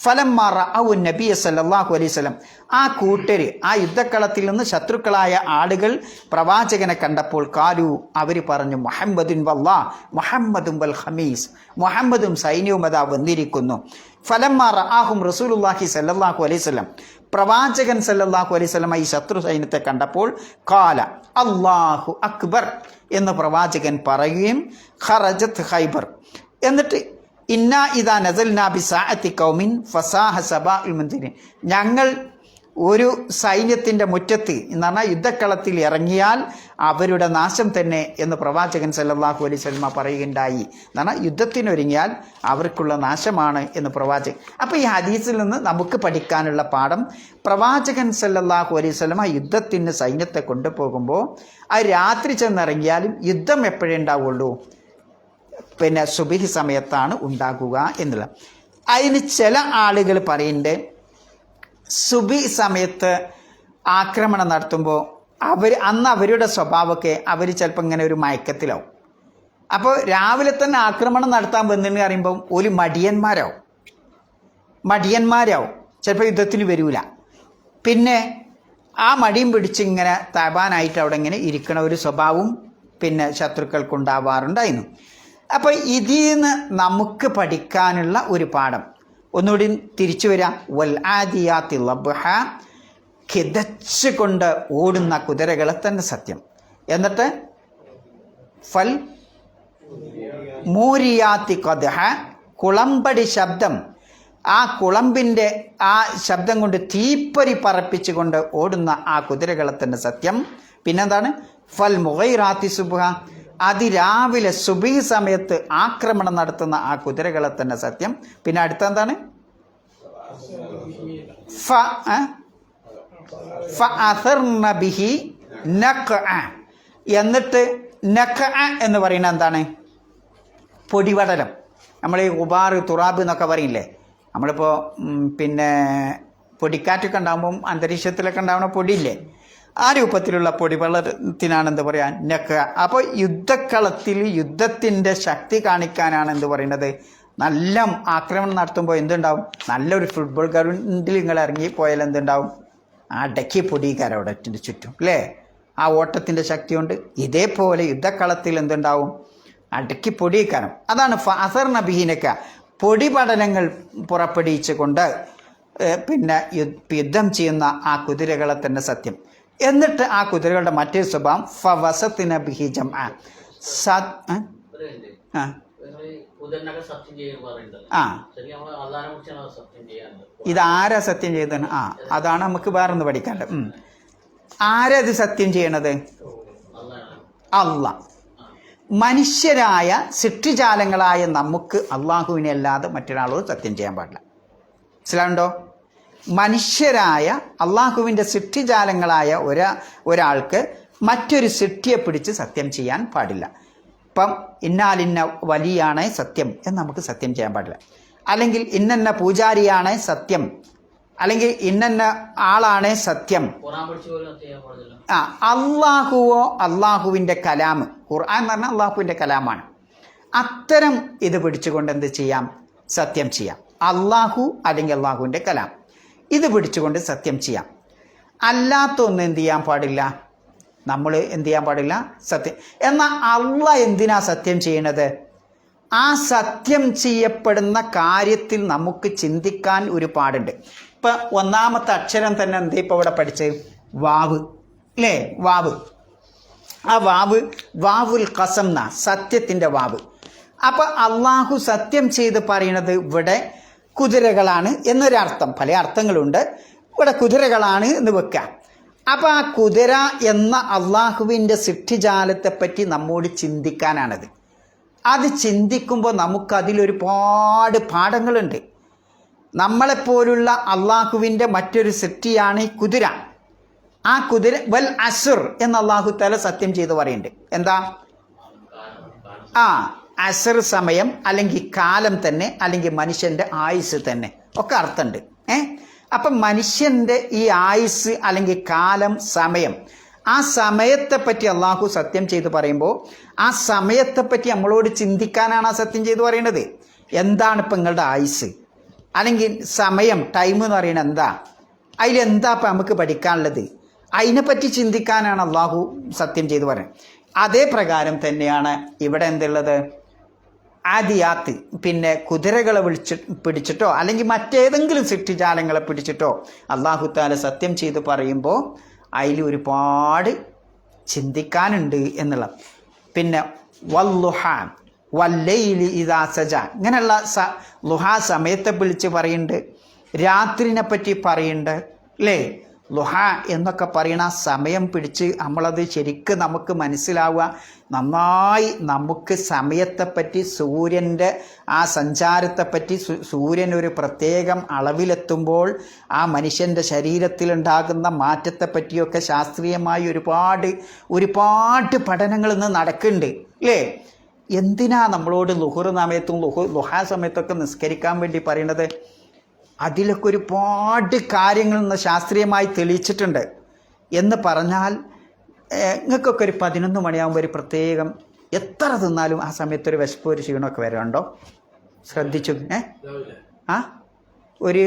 [SPEAKER 2] ഫലമ്മ റഅു നബിയ സല്ലല്ലാഹു അലൈഹി വസല്ലം, ആ കൂട്ടർ, ആ യുദ്ധക്കളത്തിൽ നിന്ന് ശത്രുക്കളായ ആളുകൾ പ്രവാചകനെ കണ്ടപ്പോൾ, കാലു, അവർ പറഞ്ഞു, മുഹമ്മദുൻ വല്ലാ, മുഹമ്മദും വൽ ഖമീസ്, മുഹമ്മദും സൈന്യവും അതാ വന്നിരിക്കുന്നു. ഫലമ്മ റആഹും റസൂലുള്ളാഹി സല്ലല്ലാഹു അലൈഹി വസല്ലം, പ്രവാചകൻ സല്ലല്ലാഹു അലൈഹി വസല്ലം ഈ ശത്രു സൈന്യത്തെ കണ്ടപ്പോൾ, കാല അല്ലാഹു അക്ബർ എന്ന് പ്രവാചകൻ പറയുകയും, ഖറജത്ത് ഖൈബർ, എന്നിട്ട് ഇന്നാ ഇദാ നസൽനാ ബിസാഅത്തി ഖൗമിൻ ഫസാഹ സബാഉൽ മുൻദിരിൻ, ഞങ്ങൾ ഒരു സൈന്യത്തിൻ്റെ മുറ്റത്ത് എന്ന് പറഞ്ഞാൽ യുദ്ധക്കളത്തിൽ ഇറങ്ങിയാൽ അവരുടെ നാശം തന്നെ എന്ന് പ്രവാചകൻ സല്ലല്ലാഹു അലൈഹി വസല്ലം പറയുകയുണ്ടായി. എന്ന് പറഞ്ഞാൽ യുദ്ധത്തിനൊരുങ്ങിയാൽ അവർക്കുള്ള നാശമാണ് എന്ന് പ്രവാചകൻ. അപ്പോൾ ഈ ഹദീസിൽ നിന്ന് നമുക്ക് പഠിക്കാനുള്ള പാഠം, പ്രവാചകൻ സല്ലല്ലാഹു അലൈഹി വസല്ലം യുദ്ധത്തിന് സൈന്യത്തെ കൊണ്ടുപോകുമ്പോൾ അത് രാത്രി ചെന്നിറങ്ങിയാലും യുദ്ധം എപ്പോഴേ ഉണ്ടാവുള്ളൂ? പിന്നെ സുബഹി സമയത്താണ് ഉണ്ടാകുക എന്നുള്ളത്. അതിന് ചില ആളുകൾ പറയുന്നുണ്ട്, സുബി സമയത്ത് ആക്രമണം നടത്തുമ്പോൾ അന്ന് അവരുടെ സ്വഭാവമൊക്കെ അവർ ചിലപ്പോൾ ഇങ്ങനെ ഒരു മയക്കത്തിലാവും. അപ്പോൾ രാവിലെ തന്നെ ആക്രമണം നടത്താൻ വന്നെന്ന് പറയുമ്പം ഒരു മടിയന്മാരാവും, ചിലപ്പോൾ യുദ്ധത്തിന് വരൂല. പിന്നെ ആ മടിയും പിടിച്ച് ഇങ്ങനെ താപാനായിട്ട് അവിടെ ഇങ്ങനെ ഇരിക്കണ ഒരു സ്വഭാവം പിന്നെ ശത്രുക്കൾക്കുണ്ടാവാറുണ്ടായിരുന്നു. അപ്പോൾ ഇതിൽ നിന്ന് നമുക്ക് പഠിക്കാനുള്ള ഒരു പാഠം ഒന്നുകൂടി തിരിച്ചു വരാം. വൽ ആദിയാത്തി ലബ്ഹ, കിതച്ചുകൊണ്ട് ഓടുന്ന കുതിരകളെ തന്നെ സത്യം. എന്നിട്ട് ഫൽ മൂരിയാത്തി ഖദ്ഹ, കുളമ്പടി ശബ്ദം, ആ കുളമ്പിൻ്റെ ആ ശബ്ദം കൊണ്ട് തീപ്പൊരി പറപ്പിച്ചുകൊണ്ട് ഓടുന്ന ആ കുതിരകളെ തന്നെ സത്യം. പിന്നെന്താണ്? ഫൽ മുഗൈറാത്തി സുബ്ഹ, അതിരാവിലെ സുബഹി സമയത്ത് ആക്രമണം നടത്തുന്ന ആ കുതിരകളെ തന്നെ സത്യം. പിന്നെ അടുത്തെന്താണ്? ഫഅഥർന ബിഹി നഖഅ, എന്നിട്ട് നഖഅ എന്ന് പറയുന്നത് എന്താണ്? പൊടിപടലം. നമ്മൾ ഈ ഉബാർ തുറാബ് എന്നൊക്കെ പറയില്ലേ, നമ്മളിപ്പോൾ പിന്നെ പൊടിക്കാറ്റൊക്കെ ഉണ്ടാകുമ്പം അന്തരീക്ഷത്തിലൊക്കെ ഉണ്ടാവുന്ന പൊടിയില്ലേ, ആ രൂപത്തിലുള്ള പൊടിപടലത്തിനാണ് എന്ത് പറയാ നക്ക. അപ്പോൾ യുദ്ധക്കളത്തിൽ യുദ്ധത്തിൻ്റെ ശക്തി കാണിക്കാനാണ് എന്ത് പറയുന്നത്, നല്ല ആക്രമണം നടത്തുമ്പോൾ എന്തുണ്ടാവും, നല്ലൊരു ഫുട്ബോൾ ഗ്രൗണ്ടിൽ നിങ്ങൾ ഇറങ്ങി പോയാൽ എന്തുണ്ടാവും, അടക്കി പൊടിക്കാരം അവിടെ ചുറ്റും അല്ലേ, ആ ഓട്ടത്തിൻ്റെ ശക്തി കൊണ്ട്. ഇതേപോലെ യുദ്ധക്കളത്തിൽ എന്തുണ്ടാവും, അടക്കി പൊടിക്കാരം. അതാണ് ഫഅസർ നബിഹിനക്ക, പൊടിപടലങ്ങൾ പുറപ്പെടുവിച്ച് കൊണ്ട് പിന്നെ യുദ്ധം ചെയ്യുന്ന ആ കുതിരകളെ തന്നെ സത്യം. എന്നിട്ട് ആ കുതിരകളുടെ മറ്റൊരു സ്വഭാവം ഫവസത്തിന ബിഹി ജംഅ
[SPEAKER 5] കുതിരനൊക്കെ സത്യം ചെയ്യുക പറയുന്നത്.
[SPEAKER 2] ആ
[SPEAKER 5] ശരി, നമ്മൾ അള്ളാഹിനെ കുറിച്ചാണ് സത്യം ചെയ്യാറുണ്ട്.
[SPEAKER 2] ഇതാരാ സത്യം ചെയ്തത്? ആ അതാണ് നമുക്ക് വേറൊന്ന് പഠിക്കാനുള്ളത്. ആരാ ഇത് സത്യം ചെയ്യണത്? അള്ളാഹ്. മനുഷ്യരായ സൃഷ്ടിജാലങ്ങളായ നമുക്ക് അള്ളാഹുവിനെ അല്ലാതെ മറ്റൊരാളോട് സത്യം ചെയ്യാൻ പാടില്ല. മനസ്സിലാവുണ്ടോ? മനുഷ്യരായ അള്ളാഹുവിൻ്റെ സൃഷ്ടിജാലങ്ങളായ ഒരാൾക്ക് മറ്റൊരു സൃഷ്ടിയെ പിടിച്ച് സത്യം ചെയ്യാൻ പാടില്ല. ഇപ്പം ഇന്നാലിന്ന വലിയാണ് സത്യം എന്ന് നമുക്ക് സത്യം ചെയ്യാൻ പാടില്ല. അല്ലെങ്കിൽ ഇന്നന്ന പൂജാരിയാണ് സത്യം, അല്ലെങ്കിൽ ഇന്നന്ന ആളാണ് സത്യം. അള്ളാഹുവോ അള്ളാഹുവിൻ്റെ കലാം, ഖുർആൻ എന്ന് പറഞ്ഞാൽ അള്ളാഹുവിൻ്റെ കലാമാണ്. അത്തരം ഇത് പിടിച്ചുകൊണ്ട് എന്ത് ചെയ്യാം, സത്യം ചെയ്യാം. അള്ളാഹു അല്ലെങ്കിൽ അള്ളാഹുവിൻ്റെ കലാം ഇത് പിടിച്ചുകൊണ്ട് സത്യം ചെയ്യാം. അല്ലാത്തൊന്നും എന്ത് ചെയ്യാൻ പാടില്ല, നമ്മൾ എന്ത് ചെയ്യാൻ പാടില്ല, സത്യം. എന്നാൽ അള്ളാഹ് എന്തിനാ സത്യം ചെയ്യണത്? ആ സത്യം ചെയ്യപ്പെടുന്ന കാര്യത്തിൽ നമുക്ക് ചിന്തിക്കാൻ ഒരു പാടുണ്ട്. ഇപ്പം ഒന്നാമത്തെ അക്ഷരം തന്നെ എന്താ ഇപ്പോൾ ഇവിടെ പഠിച്ചത്, വാവ് അല്ലേ, വാവ്. ആ വാവുൽ ഖസം എന്നാ, സത്യത്തിൻ്റെ വാവ്. അപ്പം അള്ളാഹു സത്യം ചെയ്ത് പറയണത് ഇവിടെ കുതിരകളാണ് എന്നൊരർത്ഥം, പല അർത്ഥങ്ങളുണ്ട്. ഇവിടെ കുതിരകളാണ് എന്ന് വെക്കാം. അപ്പം ആ കുതിര എന്ന അള്ളാഹുവിൻ്റെ സൃഷ്ടിജാലത്തെപ്പറ്റി നമ്മോട് ചിന്തിക്കാനാണത്. അത് ചിന്തിക്കുമ്പോൾ നമുക്കതിലൊരുപാട് പാഠങ്ങളുണ്ട്. നമ്മളെപ്പോലുള്ള അള്ളാഹുവിൻ്റെ മറ്റൊരു സൃഷ്ടിയാണ് ഈ കുതിര. ആ കുതിര വൽ അസുർ എന്ന് അള്ളാഹു തആല സത്യം ചെയ്ത് പറയുന്നുണ്ട്. എന്താ? അസർ സമയം, അല്ലെങ്കിൽ കാലം തന്നെ, അല്ലെങ്കിൽ മനുഷ്യൻ്റെ ആയുസ് തന്നെ, ഒക്കെ അർത്ഥമുണ്ട്. അപ്പം മനുഷ്യൻ്റെ ഈ ആയുസ് അല്ലെങ്കിൽ കാലം, സമയം, ആ സമയത്തെപ്പറ്റി അള്ളാഹു സത്യം ചെയ്ത് പറയുമ്പോൾ ആ സമയത്തെപ്പറ്റി നമ്മളോട് ചിന്തിക്കാനാണ് ആ സത്യം ചെയ്ത് പറയുന്നത്. എന്താണ് ഇപ്പം നിങ്ങളുടെ ആയുസ്, അല്ലെങ്കിൽ സമയം, ടൈം എന്ന് പറയുന്നത് എന്താ, അതിലെന്താ ഇപ്പം നമുക്ക് പഠിക്കാനുള്ളത്, അതിനെപ്പറ്റി ചിന്തിക്കാനാണ് അള്ളാഹു സത്യം ചെയ്ത് പറയുന്നത്. അതേ പ്രകാരം തന്നെയാണ് ഇവിടെ എന്തുള്ളത്, ആദിയാത്ത്, പിന്നെ കുതിരകളെ പിടിച്ചിട്ടോ അല്ലെങ്കിൽ മറ്റേതെങ്കിലും സൃഷ്ടിജാലങ്ങളെ പിടിച്ചിട്ടോ അള്ളാഹു തആല സത്യം ചെയ്ത് പറയുമ്പോൾ അതിൽ ഒരുപാട് ചിന്തിക്കാനുണ്ട് എന്നുള്ളത്. പിന്നെ വല്ലുഹ വല്ലൈലി ഇദാ സജ, ഇങ്ങനെയുള്ള ലുഹാ സമയത്തെ വിളിച്ച് പറയുന്നുണ്ട്, രാത്രിനെ പറ്റി പറയുന്നുണ്ട് അല്ലേ. ലുഹ എന്നൊക്കെ പറയണ സമയം പിടിച്ച് നമ്മളത് ശരിക്കും നമുക്ക് മനസ്സിലാവുക, നന്നായി നമുക്ക് സമയത്തെപ്പറ്റി, സൂര്യൻ്റെ ആ സഞ്ചാരത്തെപ്പറ്റി, സൂര്യൻ ഒരു പ്രത്യേകം അളവിലെത്തുമ്പോൾ ആ മനുഷ്യൻ്റെ ശരീരത്തിലുണ്ടാകുന്ന മാറ്റത്തെപ്പറ്റിയൊക്കെ ശാസ്ത്രീയമായി ഒരുപാട് പഠനങ്ങൾ ഇന്ന് നടക്കുന്നുണ്ട് അല്ലേ. എന്തിനാ നമ്മളോട് ലുഹുർ സമയത്തും ലുഹാ സമയത്തൊക്കെ നിസ്കരിക്കാൻ വേണ്ടി പറയണത്? അതിലൊക്കെ ഒരുപാട് കാര്യങ്ങൾ ഇന്ന് ശാസ്ത്രീയമായി തെളിയിച്ചിട്ടുണ്ട്. എന്ന് പറഞ്ഞാൽ നിങ്ങൾക്കൊക്കെ ഒരു 11 മണിയാകുമ്പോൾ ഒരു പ്രത്യേകം എത്ര തിന്നാലും ആ സമയത്തൊരു വിശപ്പ്, ഒരു ക്ഷീണമൊക്കെ വരാറുണ്ടോ? ശ്രദ്ധിച്ചു? ഒരു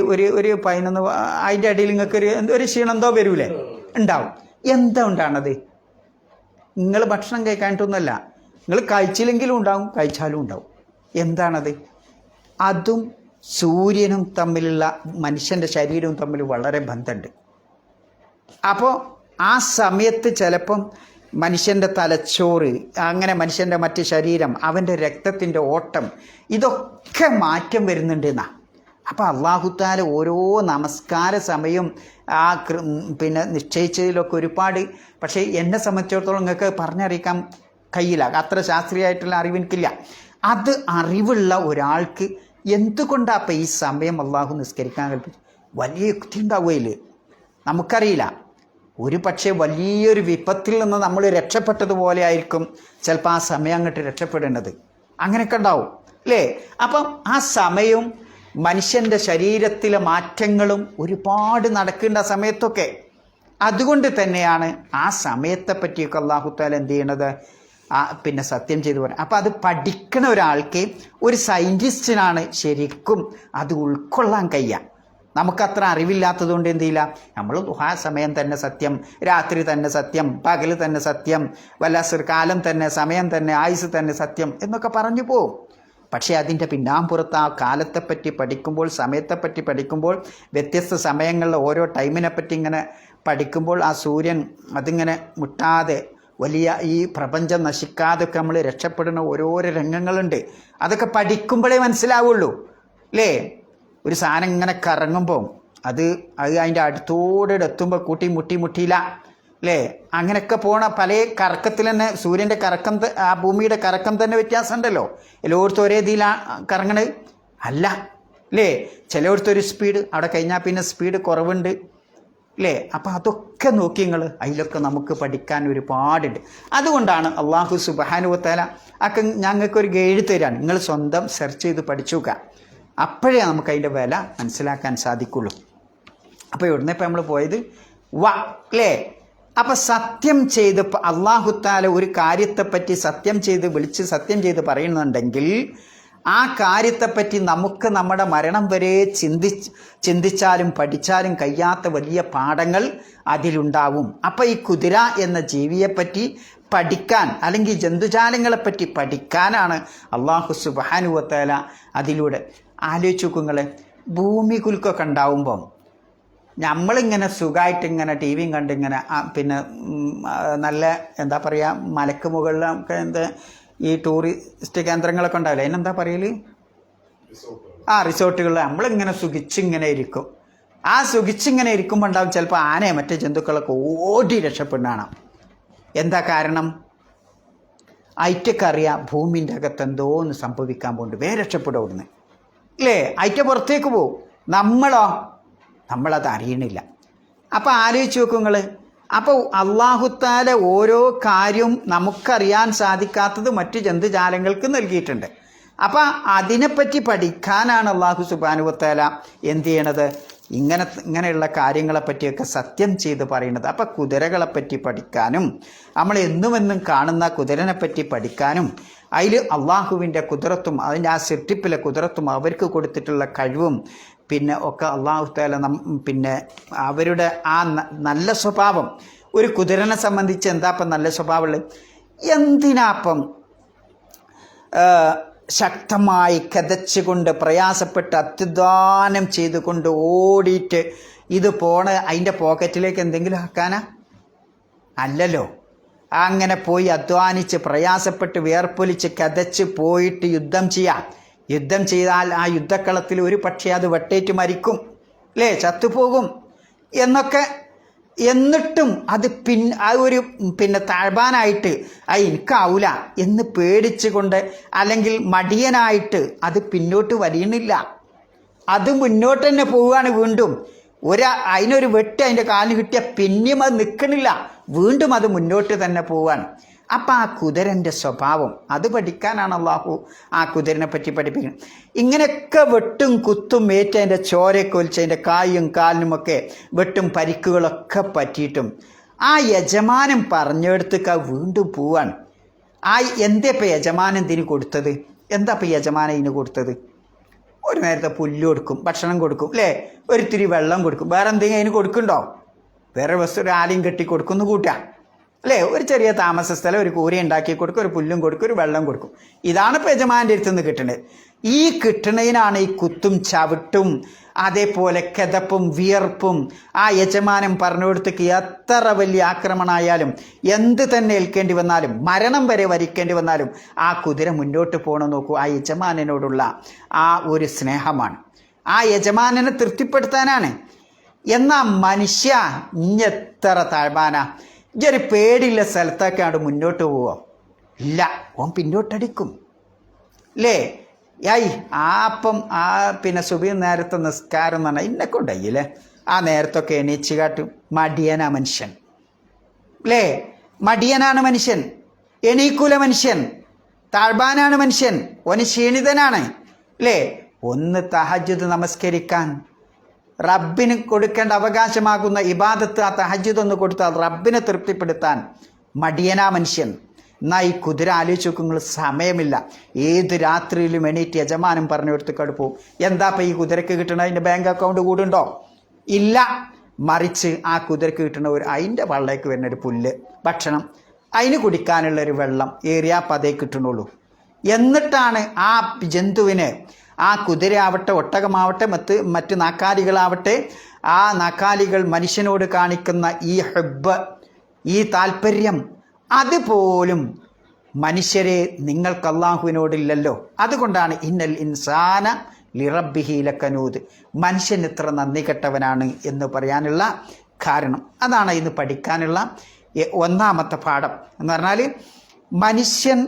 [SPEAKER 2] 11 അതിൻ്റെ ഇടയിൽ നിങ്ങൾക്ക് ഒരു ക്ഷീണം എന്തോ വരൂലേ, ഉണ്ടാവും. എന്താ ഉണ്ടാണത്? നിങ്ങൾ ഭക്ഷണം കഴിക്കാനിട്ടൊന്നുമല്ല, നിങ്ങൾ കഴിച്ചില്ലെങ്കിലും ഉണ്ടാവും, കഴിച്ചാലും ഉണ്ടാവും. എന്താണത്? അതും സൂര്യനും തമ്മിലുള്ള മനുഷ്യൻ്റെ ശരീരവും തമ്മിൽ വളരെ ബന്ധമുണ്ട്. അപ്പോൾ ആ സമയത്ത് ചിലപ്പം മനുഷ്യൻ്റെ തലച്ചോറ്, അങ്ങനെ മനുഷ്യൻ്റെ മറ്റ് ശരീരം, അവൻ്റെ രക്തത്തിൻ്റെ ഓട്ടം, ഇതൊക്കെ മാറ്റം വരുന്നുണ്ട് എന്നാ. അപ്പോൾ അല്ലാഹു തആല ഓരോ നമസ്കാര സമയം ആ പിന്നെ നിശ്ചയിച്ചതിലൊക്കെ ഒരുപാട്, പക്ഷേ എന്നെ സംബന്ധിച്ചിടത്തോളം നിങ്ങൾക്ക് പറഞ്ഞറിയിക്കാൻ കഴിയില്ല, അത്ര ശാസ്ത്രീയമായിട്ടുള്ള അറിവെനിക്കില്ല. അത് അറിവുള്ള ഒരാൾക്ക് എന്തുകൊണ്ടാണ് അപ്പം ഈ സമയം അള്ളാഹു നിസ്കരിക്കാൻ കൽപ്പിച്ചു? വലിയ യുക്തി ഉണ്ടാവുകയില്ല, നമുക്കറിയില്ല. ഒരു പക്ഷേ വലിയൊരു വിപത്തിൽ നിന്ന് നമ്മൾ രക്ഷപ്പെട്ടതുപോലെ ആയിരിക്കും ചിലപ്പോൾ ആ സമയം അങ്ങോട്ട് രക്ഷപ്പെടേണ്ടത്. അങ്ങനെയൊക്കെ ഉണ്ടാവും അല്ലേ. അപ്പം ആ സമയവും മനുഷ്യൻ്റെ ശരീരത്തിലെ മാറ്റങ്ങളും ഒരുപാട് നടക്കേണ്ട സമയത്തൊക്കെ അതുകൊണ്ട് തന്നെയാണ് ആ സമയത്തെ പറ്റിയൊക്കെ അല്ലാഹു തആല എന്ത് ചെയ്യണത്, പിന്നെ സത്യം ചെയ്തു പറയാം. അപ്പം അത് പഠിക്കണ ഒരാൾക്ക്, ഒരു സയൻറ്റിസ്റ്റിനാണ് ശരിക്കും അത് ഉൾക്കൊള്ളാൻ കഴിയുക. നമുക്കത്ര അറിവില്ലാത്തത് കൊണ്ട് എന്ത് ചെയ്യില്ല, നമ്മൾ ദുഹാ സമയം തന്നെ സത്യം, രാത്രി തന്നെ സത്യം, പകൽ തന്നെ സത്യം, വല്ലസർ കാലം തന്നെ, സമയം തന്നെ, ആയുസ് തന്നെ സത്യം എന്നൊക്കെ പറഞ്ഞു പോവും. പക്ഷേ അതിൻ്റെ പിന്നാമ്പുറത്ത് ആ കാലത്തെപ്പറ്റി പഠിക്കുമ്പോൾ, സമയത്തെപ്പറ്റി പഠിക്കുമ്പോൾ, വ്യത്യസ്ത സമയങ്ങളിൽ ഓരോ ടൈമിനെപ്പറ്റി ഇങ്ങനെ പഠിക്കുമ്പോൾ ആ സൂര്യൻ അതിങ്ങനെ മുട്ടാതെ വലിയ ഈ പ്രപഞ്ചം നശിക്കാതൊക്കെ നമ്മൾ രക്ഷപ്പെടുന്ന ഓരോരോ രംഗങ്ങളുണ്ട്. അതൊക്കെ പഠിക്കുമ്പോഴേ മനസ്സിലാവുള്ളൂ അല്ലേ. ഒരു സാധനം ഇങ്ങനെ കറങ്ങുമ്പോൾ അത് അതിൻ്റെ അടുത്തോടെ എത്തുമ്പോൾ കൂട്ടി മുട്ടിയില്ല അല്ലേ. അങ്ങനെയൊക്കെ പോണ പല കറക്കത്തിൽ തന്നെ സൂര്യൻ്റെ കറക്കം, ആ ഭൂമിയുടെ കറക്കം തന്നെ വ്യത്യാസമുണ്ടല്ലോ. എല്ലായിടത്തും ഒരേ ഇതിലാണ് കറങ്ങണത് അല്ല അല്ലേ. ചിലയിടത്തൊരു സ്പീഡ്, അവിടെ കഴിഞ്ഞാൽ പിന്നെ സ്പീഡ് കുറവുണ്ട് അല്ലേ. അപ്പം അതൊക്കെ നോക്കി നിങ്ങൾ, അതിലൊക്കെ നമുക്ക് പഠിക്കാൻ ഒരുപാടുണ്ട്. അതുകൊണ്ടാണ് അള്ളാഹു സുബ്ഹാനഹു വ തആല ഒക്കെ ഞങ്ങൾക്കൊരു ഗൈഡ് തരാൻ, നിങ്ങൾ സ്വന്തം സെർച്ച് ചെയ്ത് പഠിച്ചു നോക്കുക. അപ്പോഴേ നമുക്ക് അതിൻ്റെ വില മനസ്സിലാക്കാൻ സാധിക്കുള്ളൂ. അപ്പോൾ ഇവിടുന്ന് ഇപ്പം നമ്മൾ പോയത് അല്ലേ. അപ്പം സത്യം ചെയ്ത് അല്ലാഹു തആല ഒരു കാര്യത്തെപ്പറ്റി സത്യം ചെയ്ത് വിളിച്ച് സത്യം ചെയ്ത് പറയുന്നുണ്ടെങ്കിൽ ആ കാര്യത്തെപ്പറ്റി നമുക്ക് നമ്മുടെ മരണം വരെ ചിന്തിച്ചാലും പഠിച്ചാലും കഴിയാത്ത വലിയ പാഠങ്ങൾ അതിലുണ്ടാവും. അപ്പം ഈ കുതിര എന്ന ജീവിയെപ്പറ്റി പഠിക്കാൻ, അല്ലെങ്കിൽ ജന്തുജാലങ്ങളെപ്പറ്റി പഠിക്കാനാണ് അല്ലാഹു സുബ്ഹാനഹു വ തആല അതിലൂടെ. ആലോചിച്ച് നോക്കുങ്ങൾ, ഭൂമി കുലുക്കൊക്കെ ഉണ്ടാവുമ്പം നമ്മളിങ്ങനെ സുഖമായിട്ട് ഇങ്ങനെ ടി വിയും കണ്ടിങ്ങനെ പിന്നെ നല്ല എന്താ പറയുക, മലക്ക് മുകളിലൊക്കെ എന്താ ഈ ടൂറിസ്റ്റ് കേന്ദ്രങ്ങളൊക്കെ ഉണ്ടാവില്ല, അതിനെന്താ പറയൽ, റിസോർട്ടുകളിൽ നമ്മളിങ്ങനെ സുഖിച്ചിങ്ങനെ ഇരിക്കും. ആ സുഖിച്ചിങ്ങനെ ഇരിക്കുമ്പോൾ ഉണ്ടാവും ചിലപ്പോൾ ആനയെ മറ്റേ ജന്തുക്കളൊക്കെ ഓടി രക്ഷപ്പെടുന്നതാണ്. എന്താ കാരണം? ഐറ്റക്കറിയാം ഭൂമിൻ്റെ അകത്ത് എന്തോ ഒന്ന് സംഭവിക്കാൻ പോകുന്നുണ്ട്, വേറെ രക്ഷപ്പെടുന്നു അല്ലേ. ഐറ്റ പുറത്തേക്ക് പോവും, നമ്മളത് അറിയണില്ല. അപ്പോൾ ആലോചിച്ച് നോക്കും നിങ്ങൾ. അപ്പോൾ അല്ലാഹു തആല ഓരോ കാര്യവും നമുക്കറിയാൻ സാധിക്കാത്തത് മറ്റു ജന്തുജാലങ്ങൾക്ക് നൽകിയിട്ടുണ്ട്. അപ്പം അതിനെപ്പറ്റി പഠിക്കാനാണ് അല്ലാഹു സുബ്ഹാനഹു വ തആല എന്ത് ചെയ്യണത്, ഇങ്ങനെയുള്ള കാര്യങ്ങളെപ്പറ്റിയൊക്കെ സത്യം ചെയ്ത് പറയുന്നത്. അപ്പം കുതിരകളെപ്പറ്റി പഠിക്കാനും നമ്മൾ എന്നുമെന്നും കാണുന്ന കുതിരനെപ്പറ്റി പഠിക്കാനും അതിൽ അള്ളാഹുവിൻ്റെ കുതിരത്തും അതിൻ്റെ ആ സൃഷ്ടിപ്പിലെ കുതിരത്തും അവർക്ക് കൊടുത്തിട്ടുള്ള കഴിവും പിന്നെ ഒക്കെ അല്ലാഹു തആല പിന്നെ അവരുടെ ആ നല്ല സ്വഭാവം. ഒരു കുതിരനെ സംബന്ധിച്ച് എന്താപ്പം നല്ല സ്വഭാവമുള്ളത്? എന്തിനാപ്പം ശക്തമായി കതച്ചുകൊണ്ട് പ്രയാസപ്പെട്ട് അത്യുദാനം ചെയ്തുകൊണ്ട് ഓടിയിട്ട് ഇത് അതിൻ്റെ പോക്കറ്റിലേക്ക് എന്തെങ്കിലും ആക്കാനാ? അല്ലല്ലോ. അങ്ങനെ പോയി അധ്വാനിച്ച് പ്രയാസപ്പെട്ട് വിയർപ്പൊലിച്ച് കതച്ച് പോയിട്ട് യുദ്ധം ചെയ്താൽ ആ യുദ്ധക്കളത്തിൽ ഒരു പക്ഷേ അത് വെട്ടേറ്റ് മരിക്കും അല്ലേ, ചത്തുപോകും എന്നൊക്കെ. എന്നിട്ടും അത് പിന്നെ താഴ്വാനായിട്ട് എനിക്കാവൂല എന്ന് പേടിച്ചുകൊണ്ട് അല്ലെങ്കിൽ മടിയനായിട്ട് അത് പിന്നോട്ട് വലിയണില്ല, അത് മുന്നോട്ട് തന്നെ പോവുകയാണ്. വീണ്ടും അതിനൊരു വെട്ട് അതിൻ്റെ കാലിന് കിട്ടിയ പിന്നെയും അത് നിൽക്കണില്ല, വീണ്ടും അത് മുന്നോട്ട് തന്നെ പോവാണ്. അപ്പം ആ കുതിരൻ്റെ സ്വഭാവം അത് പഠിക്കാനാണ് അല്ലാഹു ആ കുതിരനെ പറ്റി പഠിപ്പിക്കുന്നത്. ഇങ്ങനെയൊക്കെ വെട്ടും കുത്തും ഏറ്റ് അതിൻ്റെ ചോരയൊക്കെ ഒലിച്ച് അതിൻ്റെ കായും കാലിനുമൊക്കെ വെട്ടും പരിക്കുകളൊക്കെ പറ്റിയിട്ടും ആ യജമാനൻ പറഞ്ഞെടുത്തേക്ക് വീണ്ടും പോവാണ്. എന്താ ഇപ്പം യജമാനൻ ഇതിന് കൊടുത്തത്? എന്താ ഇപ്പം യജമാനൻ ഇതിന് കൊടുത്തത്? ഒരു നേരത്തെ പുല്ല് കൊടുക്കും, ഭക്ഷണം കൊടുക്കും അല്ലേ, ഒരിത്തിരി വെള്ളം കൊടുക്കും. വേറെ എന്തെങ്കിലും അതിന് കൊടുക്കുന്നുണ്ടോ? വേറെ വസ്തു ഒരു ആലയും കെട്ടി കൊടുക്കുന്നു കൂട്ടാ അല്ലേ, ഒരു ചെറിയ താമസ സ്ഥലം, ഒരു കൂര ഉണ്ടാക്കി കൊടുക്കും, ഒരു പുല്ലും കൊടുക്കും, ഒരു വെള്ളം കൊടുക്കും. ഇതാണ് ഇപ്പം യജമാൻ്റെ അടുത്ത് നിന്ന് കിട്ടണത്. ഈ കിട്ടണതിനാണ് ഈ കുത്തും ചവിട്ടും അതേപോലെ കിതപ്പും വിയർപ്പും. ആ യജമാനൻ പറഞ്ഞു കൊടുത്തേക്ക് എത്ര വലിയ ആക്രമണമായാലും എന്ത് തന്നെ ഏൽക്കേണ്ടി വന്നാലും മരണം വരെ വരിക്കേണ്ടി വന്നാലും ആ കുതിര മുന്നോട്ട് പോകണം. നോക്കൂ, ആ യജമാനനോടുള്ള ആ ഒരു സ്നേഹമാണ്, ആ യജമാനനെ തൃപ്തിപ്പെടുത്താനാണ്. എന്നാൽ മനുഷ്യ ഇഞ്ഞെത്ര താഴ്വാന, ഇതൊരു പേടിയുള്ള സ്ഥലത്തൊക്കെയാണ് മുന്നോട്ട് പോവുക ഇല്ല, ഓൻ പിന്നോട്ടടിക്കും അല്ലേ. പിന്നെ സുബഹി നേരത്തെ നിസ്കാരം എന്ന് പറഞ്ഞാൽ ഇന്നെക്കൊണ്ടല്ലേ ആ നേരത്തൊക്കെ എണീച്ച് കാട്ടും. മടിയനാ മനുഷ്യൻ അല്ലേ, മടിയനാണ് മനുഷ്യൻ, എണീക്കൂല മനുഷ്യൻ, താഴ്വാനാണ് മനുഷ്യൻ, ഓന് ക്ഷീണിതനാണ് അല്ലേ. ഒന്ന് തഹജ്ജുദ് നമസ്കരിക്കാൻ റബ്ബിന് കൊടുക്കേണ്ട അവകാശമാകുന്ന ഇബാദത്ത് ആ തഹജ്ജുദ് ഒന്ന് കൊടുത്താൽ റബ്ബിനെ തൃപ്തിപ്പെടുത്താൻ മടിയനാ മനുഷ്യൻ. എന്നാൽ ഈ കുതിര ആലോചിച്ച് നോക്കുമ്പോൾ സമയമില്ല. ഏത് രാത്രിയിലും എണീറ്റ് യജമാനം പറഞ്ഞു കൊടുത്ത് പോവും. എന്താ ഇപ്പം ഈ കുതിരക്ക് കിട്ടണ അതിൻ്റെ ബാങ്ക് അക്കൗണ്ട് കൂടുണ്ടോ? ഇല്ല. മറിച്ച് ആ കുതിരക്ക് കിട്ടുന്ന അതിൻ്റെ വള്ളേക്ക് വരുന്ന ഒരു പുല്ല്, ഭക്ഷണം, അതിന് കുടിക്കാനുള്ളൊരു വെള്ളം ഏറിയാ പതേ കിട്ടണുള്ളൂ. എന്നിട്ടാണ് ആ ജന്തുവിന്, ആ കുതിരയാവട്ടെ ഒട്ടകമാവട്ടെ മറ്റ് നാക്കാലികളാവട്ടെ, ആ നാക്കാലികൾ മനുഷ്യനോട് കാണിക്കുന്ന ഈ ഹബ്ബ്, ഈ താല്പര്യം, അതുപോലും മനുഷ്യരെ നിങ്ങൾക്ക് അള്ളാഹുവിനോടില്ലല്ലോ. അതുകൊണ്ടാണ് ഇന്നൽ ഇൻസാന ലിറബ്ബിഹി ലകനൂദ്, മനുഷ്യൻ ഇത്ര നന്ദി കെട്ടവനാണ് എന്ന് പറയാനുള്ള കാരണം. അതാണ് ഇന്ന് പഠിക്കാനുള്ള ഒന്നാമത്തെ പാഠം എന്ന് പറഞ്ഞാൽ, മനുഷ്യൻ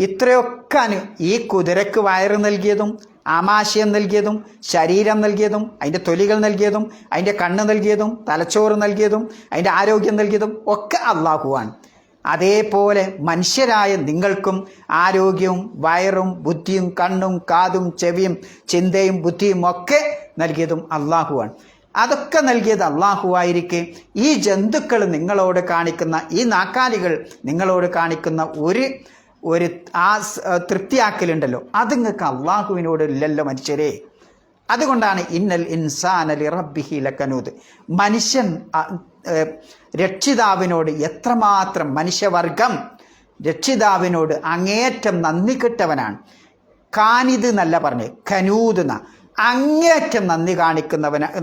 [SPEAKER 2] ഇത്രയൊക്കെ ഈ കുതിരക്ക് വയറ് നൽകിയതും ആമാശയം നൽകിയതും ശരീരം നൽകിയതും അതിൻ്റെ തൊലികൾ നൽകിയതും അതിൻ്റെ കണ്ണ് നൽകിയതും തലച്ചോറ് നൽകിയതും അതിൻ്റെ ആരോഗ്യം നൽകിയതും ഒക്കെ അള്ളാഹുവാണ്. അതേപോലെ മനുഷ്യരായ നിങ്ങൾക്കും ആരോഗ്യവും വയറും ബുദ്ധിയും കണ്ണും കാതും ചെവിയും ചിന്തയും ബുദ്ധിയും ഒക്കെ നൽകിയതും അള്ളാഹുവാണ്. അതൊക്കെ നൽകിയത് അള്ളാഹുവായിരിക്കെ ഈ ജന്തുക്കൾ നിങ്ങളോട് കാണിക്കുന്ന, ഈ നാക്കാലികൾ നിങ്ങളോട് കാണിക്കുന്ന ഒരു ആ തൃപ്തിയാക്കലുണ്ടല്ലോ, അത് നിങ്ങൾക്ക് അള്ളാഹുവിനോട് ഇല്ലല്ലോ മനുഷ്യരെ. അതുകൊണ്ടാണ് ഇന്നൽ ഇൻസാന ലിറബ്ബിഹി ലകനൂദ്, മനുഷ്യൻ രക്ഷിതാവിനോട് എത്രമാത്രം, മനുഷ്യവർഗം രക്ഷിതാവിനോട് അങ്ങേയറ്റം നന്ദി കെട്ടവനാണ്. കാനിത് എന്നല്ല പറഞ്ഞ്, കനൂദ് എന്ന, അങ്ങേയറ്റം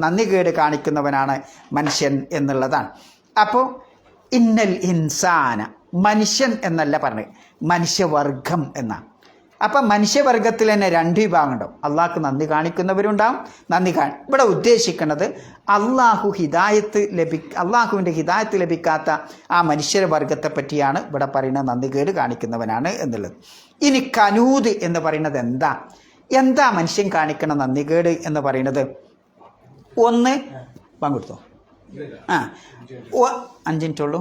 [SPEAKER 2] നന്ദികേട് കാണിക്കുന്നവനാണ് മനുഷ്യൻ എന്നുള്ളതാണ്. അപ്പോൾ ഇന്നൽ ഇൻസാന, മനുഷ്യൻ എന്നല്ല പറഞ്ഞ്, മനുഷ്യവർഗം എന്നാണ്. അപ്പം മനുഷ്യവർഗത്തിൽ തന്നെ രണ്ട് വിഭാഗമുണ്ടാവും. അള്ളാഹ്ക്ക് നന്ദി കാണിക്കുന്നവരുണ്ടാവും, ഇവിടെ ഉദ്ദേശിക്കുന്നത് അള്ളാഹുവിൻ്റെ ഹിദായത്ത് ലഭിക്കാത്ത ആ മനുഷ്യവർഗത്തെ പറ്റിയാണ് ഇവിടെ പറയുന്നത്, നന്ദികേട് കാണിക്കുന്നവനാണ് എന്നുള്ളത്. ഇനി കനൂദ് എന്ന് പറയുന്നത് എന്താ മനുഷ്യൻ കാണിക്കണ നന്ദികേട് എന്ന് പറയുന്നത്? ഒന്ന് പങ്കെടുത്തോ, 5 മിനിറ്റുള്ളൂ,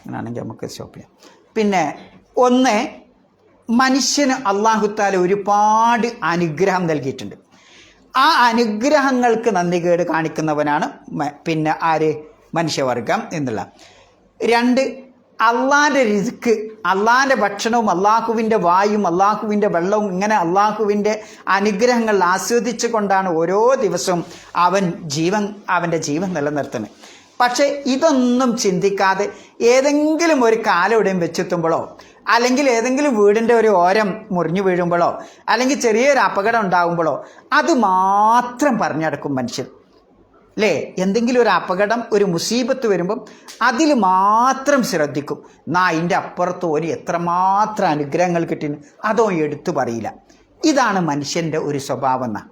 [SPEAKER 2] അങ്ങനെയാണെങ്കിൽ നമുക്ക് സ്റ്റോപ്പ് ചെയ്യാം. പിന്നെ ഒന്ന്, മനുഷ്യന് അള്ളാഹുത്താല ഒരുപാട് അനുഗ്രഹം നൽകിയിട്ടുണ്ട്. ആ അനുഗ്രഹങ്ങൾക്ക് നന്ദികേട് കാണിക്കുന്നവനാണ് പിന്നെ ആര്? മനുഷ്യവർഗം എന്നുള്ള. 2, അള്ളാൻ്റെ റിസ്ക്, അള്ളാൻ്റെ ഭക്ഷണവും അള്ളാഹുവിൻ്റെ വായും അള്ളാഹുവിൻ്റെ വെള്ളവും, ഇങ്ങനെ അള്ളാഹുവിൻ്റെ അനുഗ്രഹങ്ങൾ ആസ്വദിച്ചു കൊണ്ടാണ് ഓരോ ദിവസവും അവൻ്റെ ജീവൻ നിലനിർത്തുന്നത്. പക്ഷേ ഇതൊന്നും ചിന്തിക്കാതെ ഏതെങ്കിലും ഒരു കാലെവിടെയും വെച്ചെത്തുമ്പോഴോ, അല്ലെങ്കിൽ ഏതെങ്കിലും വീടിൻ്റെ ഒരു ഓരം മുറിഞ്ഞു വീഴുമ്പോഴോ, അല്ലെങ്കിൽ ചെറിയൊരു അപകടം ഉണ്ടാകുമ്പോഴോ അത് മാത്രം പറഞ്ഞടക്കും മനുഷ്യൻ അല്ലേ? എന്തെങ്കിലും ഒരു അപകടം, ഒരു മുസീബത്ത് വരുമ്പം അതിൽ മാത്രം ശ്രദ്ധിക്കും. അതിൻ്റെ അപ്പുറത്ത് എത്രമാത്രം അനുഗ്രഹങ്ങൾ കിട്ടിന് അതോ എടുത്തു പറയില്ല. ഇതാണ് മനുഷ്യൻ്റെ ഒരു സ്വഭാവം എന്നാണ്.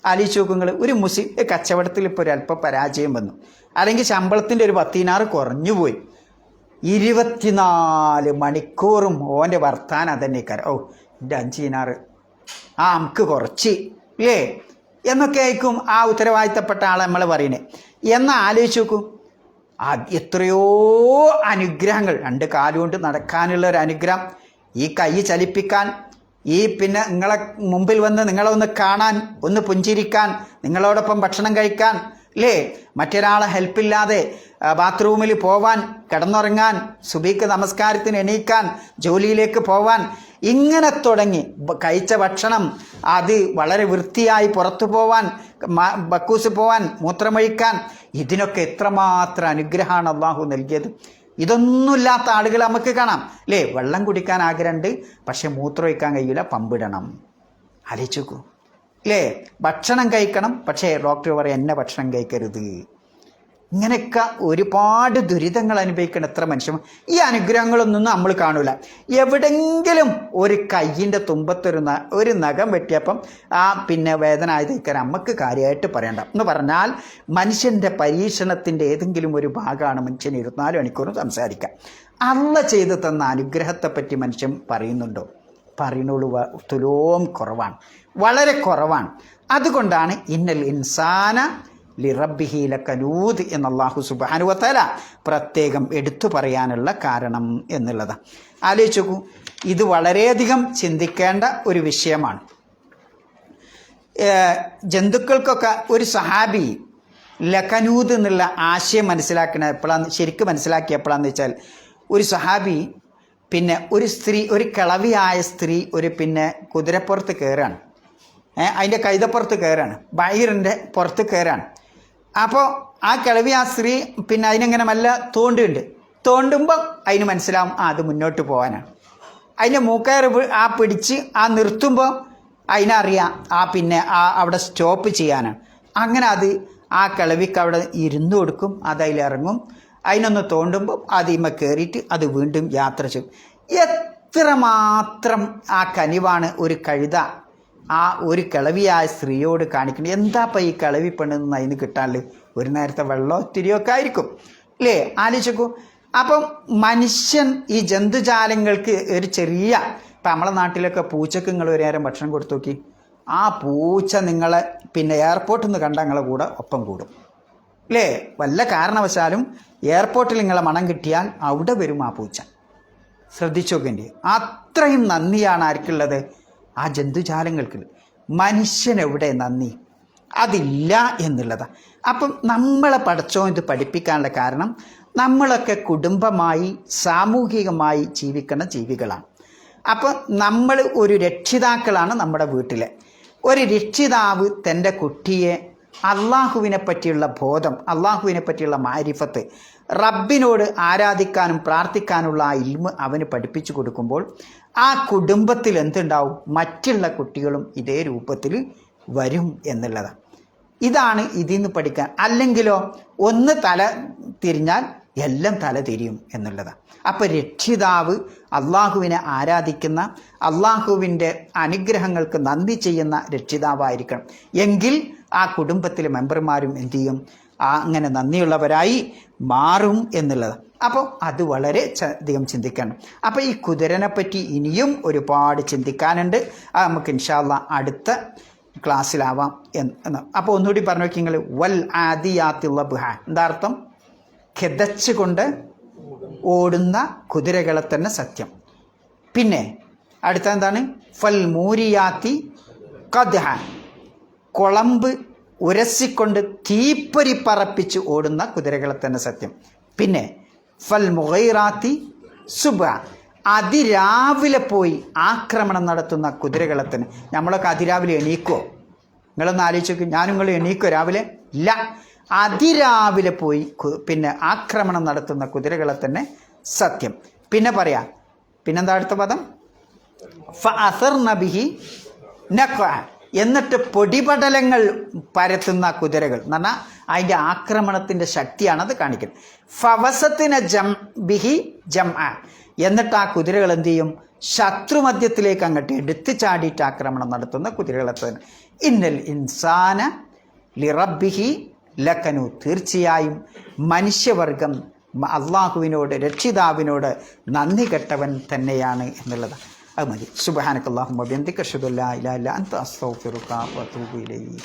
[SPEAKER 2] ആലോചിച്ച് നോക്കുങ്ങൾ, ഒരു കച്ചവടത്തിൽ ഇപ്പോൾ ഒരു അല്പം പരാജയം വന്നു, അല്ലെങ്കിൽ ശമ്പളത്തിൻ്റെ ഒരു 10 കുറഞ്ഞു പോയി, 24 മണിക്കൂറും ഓൻ്റെ വർത്താനം അതന്നെ കാര്യം, എൻ്റെ 5 നമുക്ക് കുറച്ച് ഇല്ലേ എന്നൊക്കെ ആയിരിക്കും ആ ഉത്തരവാദിത്തപ്പെട്ട ആളെ നമ്മൾ പറയുന്നത്. എന്നാൽ ആലോചിച്ച് നോക്കൂ, എത്രയോ അനുഗ്രഹങ്ങൾ, 2 കാലുകൊണ്ട് നടക്കാനുള്ള ഒരു അനുഗ്രഹം, ഈ കൈ ചലിപ്പിക്കാൻ, ഈ പിന്നെ നിങ്ങളെ മുമ്പിൽ വന്ന് നിങ്ങളെ ഒന്ന് കാണാൻ, ഒന്ന് പുഞ്ചിരിക്കാൻ, നിങ്ങളോടൊപ്പം ഭക്ഷണം കഴിക്കാൻ അല്ലേ, മറ്റൊരാളെ ഹെൽപ്പില്ലാതെ ബാത്റൂമിൽ പോവാൻ, കിടന്നുറങ്ങാൻ, സുബഹിക്ക് നമസ്കാരത്തിന് എണീക്കാൻ, ജോലിയിലേക്ക് പോവാൻ, ഇങ്ങനെ തുടങ്ങി കഴിച്ച ഭക്ഷണം അത് വളരെ വൃത്തിയായി പുറത്തു പോവാൻ, ബക്കൂസ് പോവാൻ, മൂത്രമൊഴിക്കാൻ, ഇതിനൊക്കെ എത്രമാത്രം അനുഗ്രഹമാണ് അള്ളാഹു നൽകിയത്. ഇതൊന്നുമില്ലാത്ത ആളുകൾ നമുക്ക് കാണാം അല്ലേ? വെള്ളം കുടിക്കാൻ ആഗ്രഹമുണ്ട്, പക്ഷെ മൂത്രമൊഴിക്കാൻ കഴിയില്ല, പമ്പിടണം. ആലോചിച്ച് നോക്കൂ അല്ലേ? ഭക്ഷണം കഴിക്കണം, പക്ഷേ ഡോക്ടർ പറയും എന്നെ ഭക്ഷണം കഴിക്കരുത്. ഇങ്ങനെയൊക്കെ ഒരുപാട് ദുരിതങ്ങൾ അനുഭവിക്കണം എത്ര മനുഷ്യൻ. ഈ അനുഗ്രഹങ്ങളൊന്നും നമ്മൾ കാണൂല. എവിടെങ്കിലും ഒരു കയ്യിൻ്റെ തുമ്പത്തൊരു നഖം വെട്ടിയപ്പം പിന്നെ വേദന ആയതേക്കാൻ നമുക്ക് കാര്യമായിട്ട് പറയണ്ട എന്ന് പറഞ്ഞാൽ, മനുഷ്യൻ്റെ പരീക്ഷണത്തിൻ്റെ ഏതെങ്കിലും ഒരു ഭാഗമാണ് മനുഷ്യൻ 24 മണിക്കൂറും സംസാരിക്കുക. അള്ള ചെയ്തു തന്ന അനുഗ്രഹത്തെപ്പറ്റി മനുഷ്യൻ പറയുന്നുണ്ടോ? പറയുന്നുള്ളൂ, തുലോം കുറവാണ്, വളരെ കുറവാണ്. അതുകൊണ്ടാണ് ഇന്നൽ ഇൻസാന ലിറബ്ബിഹി ലകനൂദ് എന്ന് അല്ലാഹു സുബ്ഹാനഹു വ തആല പ്രത്യേകം എടുത്തു പറയാനുള്ള കാരണം എന്നുള്ളതാണ്. ആലോചിച്ച് നോക്കൂ, ഇത് വളരെയധികം ചിന്തിക്കേണ്ട ഒരു വിഷയമാണ്. ജന്തുക്കൾക്കൊക്കെ ഒരു സഹാബി ലഖനൂദ് എന്നുള്ള ആശയം മനസ്സിലാക്കണ എപ്പോഴാണ് ശരിക്കും മനസ്സിലാക്കിയ എപ്പോഴാന്ന് വെച്ചാൽ, ഒരു സഹാബി പിന്നെ ഒരു സ്ത്രീ, ഒരു കിളവിയായ സ്ത്രീ പിന്നെ കുതിരപ്പുറത്ത് കയറാണ്, അതിൻ്റെ കൈതപ്പുറത്ത് കയറാണ്, ബൈറിൻ്റെ പുറത്ത് കയറാണ്. അപ്പോൾ ആ കിളവി ആ സ്ത്രീ പിന്നെ അതിനെങ്ങനെ നല്ല തോണ്ടുമ്പോൾ അതിന് മനസ്സിലാവും അത് മുന്നോട്ട് പോകാനാണ്. അതിൻ്റെ മൂക്കയർ പിടിച്ച് നിർത്തുമ്പോൾ അതിനറിയാം പിന്നെ അവിടെ സ്റ്റോപ്പ് ചെയ്യാനാണ്. അങ്ങനെ അത് ആ കിളവിക്ക് അവിടെ ഇരുന്ന് കൊടുക്കും, അത് അതിലിറങ്ങും. അതിനൊന്ന് തോണ്ടുമ്പോൾ അതിമ കയറിയിട്ട് അത് വീണ്ടും യാത്ര ചെയ്യും. എത്രമാത്രം ആ കനിവാണ് ഒരു കഴുത ആ ഒരു കിളവിയായ സ്ത്രീയോട് കാണിക്കുന്നത്. എന്താപ്പം ഈ കിളവി പെണ്ണെന്ന് അതിന് കിട്ടാണ്ട് ഒരു നേരത്തെ വെള്ളമോ തിരിയൊക്കെ ആയിരിക്കും അല്ലേ, ആലോചിക്കൂ. അപ്പം മനുഷ്യൻ ഈ ജന്തുജാലങ്ങൾക്ക് ഒരു ചെറിയ, ഇപ്പം നമ്മളെ നാട്ടിലൊക്കെ പൂച്ചക്ക് നിങ്ങൾ ഒരു നേരം ഭക്ഷണം കൊടുത്തു നോക്കി, ആ പൂച്ച നിങ്ങളെ പിന്നെ എയർപോർട്ടിൽ നിന്ന് കണ്ട നിങ്ങളെ കൂടെ ഒപ്പം കൂടും അല്ലേ. വല്ല കാരണവശാലും എയർപോർട്ടിൽ നിങ്ങളെ മണം കിട്ടിയാൽ അവിടെ വരും ആ പൂച്ച. ശ്രദ്ധിച്ചു നോക്കേണ്ടി. അത്രയും നന്ദിയാണ് ആർക്കുള്ളത്? ആ ജന്തുജാലങ്ങൾക്ക്. മനുഷ്യനെവിടെ നന്ദി? അതില്ല എന്നുള്ളതാണ്. അപ്പം നമ്മളെ പടച്ചോ ഇത് പഠിപ്പിക്കാനുള്ള കാരണം, നമ്മളൊക്കെ കുടുംബമായി സാമൂഹികമായി ജീവിക്കുന്ന ജീവികളാണ്. അപ്പം നമ്മൾ ഒരു രക്ഷിതാക്കളാണ് നമ്മുടെ വീട്ടിലെ. ഒരു രക്ഷിതാവ് തൻ്റെ കുട്ടിയെ അള്ളാഹുവിനെ പറ്റിയുള്ള ബോധം, അള്ളാഹുവിനെ പറ്റിയുള്ള മാരിഫത്ത്, റബ്ബിനോട് ആരാധിക്കാനും പ്രാർത്ഥിക്കാനുള്ള ആ ഇൽമ് അവന് പഠിപ്പിച്ചു കൊടുക്കുമ്പോൾ ആ കുടുംബത്തിൽ എന്തുണ്ടാവും? മറ്റുള്ള കുട്ടികളും ഇതേ രൂപത്തിൽ വരും എന്നുള്ളതാണ്. ഇതാണ് ഇതിൽ നിന്ന് പഠിക്കാൻ. അല്ലെങ്കിലോ ഒന്ന് തല തിരിഞ്ഞാൽ എല്ലാം തല തിരിയും എന്നുള്ളതാണ്. അപ്പോൾ രക്ഷിതാവ് അള്ളാഹുവിനെ ആരാധിക്കുന്ന, അള്ളാഹുവിൻ്റെ അനുഗ്രഹങ്ങൾക്ക് നന്ദി ചെയ്യുന്ന രക്ഷിതാവായിരിക്കണം. എങ്കിൽ ആ കുടുംബത്തിലെ മെമ്പർമാരും എന്തു ചെയ്യും? അങ്ങനെ നന്ദിയുള്ളവരായി മാറും എന്നുള്ളത്. അപ്പോൾ അത് വളരെ അധികം ചിന്തിക്കണം. അപ്പോൾ ഈ കുതിരനെ പറ്റി ഇനിയും ഒരുപാട് ചിന്തിക്കാനുണ്ട്. അത് നമുക്ക് ഇൻഷാ അല്ലാഹ് അടുത്ത ക്ലാസ്സിലാവാം എന്ന്. അപ്പോൾ ഒന്നുകൂടി പറഞ്ഞു നോക്കി നിങ്ങൾ. വൽ ആദിയാത്തി ലബ്ഹ, എന്താ അർത്ഥം? ഖെദച്ചുകൊണ്ട് ഓടുന്ന കുതിരകളെ തന്നെ സത്യം. പിന്നെ അടുത്ത എന്താണ്? ഫൽ മൂരിയാത്തി ഖദ്ഹ, കുളമ്പ് ഉരസിക്കൊണ്ട് തീപ്പൊരി പറപ്പിച്ച് ഓടുന്ന കുതിരകളെ തന്നെ സത്യം. പിന്നെ ഫൽ മുഗൈറാത്തി സുബ്ഹ, അതിരാവിലെ പോയി ആക്രമണം നടത്തുന്ന കുതിരകളെ തന്നെ. നമ്മളൊക്കെ അതിരാവിലെ എണീക്കുമോ? നിങ്ങളൊന്ന് ആലോചിച്ച് നോക്കും. ഞാനും നിങ്ങൾ എണീക്കുമോ രാവിലെ? ഇല്ല. അതിരാവിലെ പോയി പിന്നെ ആക്രമണം നടത്തുന്ന കുതിരകളെ തന്നെ സത്യം. പിന്നെ പറയാം, പിന്നെന്താ അടുത്ത പദം? ഫഅസർന ബിഹി നഖഅ, എന്നിട്ട് പൊടിപടലങ്ങൾ പരത്തുന്ന കുതിരകൾ എന്ന് പറഞ്ഞാൽ അതിൻ്റെ ആക്രമണത്തിൻ്റെ ശക്തിയാണ് അത് കാണിക്കുന്നത്. ഫവസത്തിന ബിഹി ജംഅ, എന്നിട്ട് ആ കുതിരകൾ എന്ത് ചെയ്യും? ശത്രുമധ്യത്തിലേക്ക് അങ്ങോട്ട് എടുത്തു ചാടിയിട്ട് ആക്രമണം നടത്തുന്ന കുതിരകളെ തന്നെ. ഇന്നൽ ഇൻസാന ലിറബ്ബിഹി ലക്കനു, തീർച്ചയായും മനുഷ്യവർഗം അള്ളാഹുവിനോട്, രക്ഷിതാവിനോട് നന്ദി കെട്ടവൻ തന്നെയാണ് എന്നുള്ളത്. അത് മതി. സുബ്ഹാനക്കല്ലാഹുമ്മ വബിഹംദിക അശ്ഹദു അല്ലാ ഇലാഹ ഇല്ല അൻത അസ്തഗ്ഫിറുക വഅതൂബു ഇലൈക്.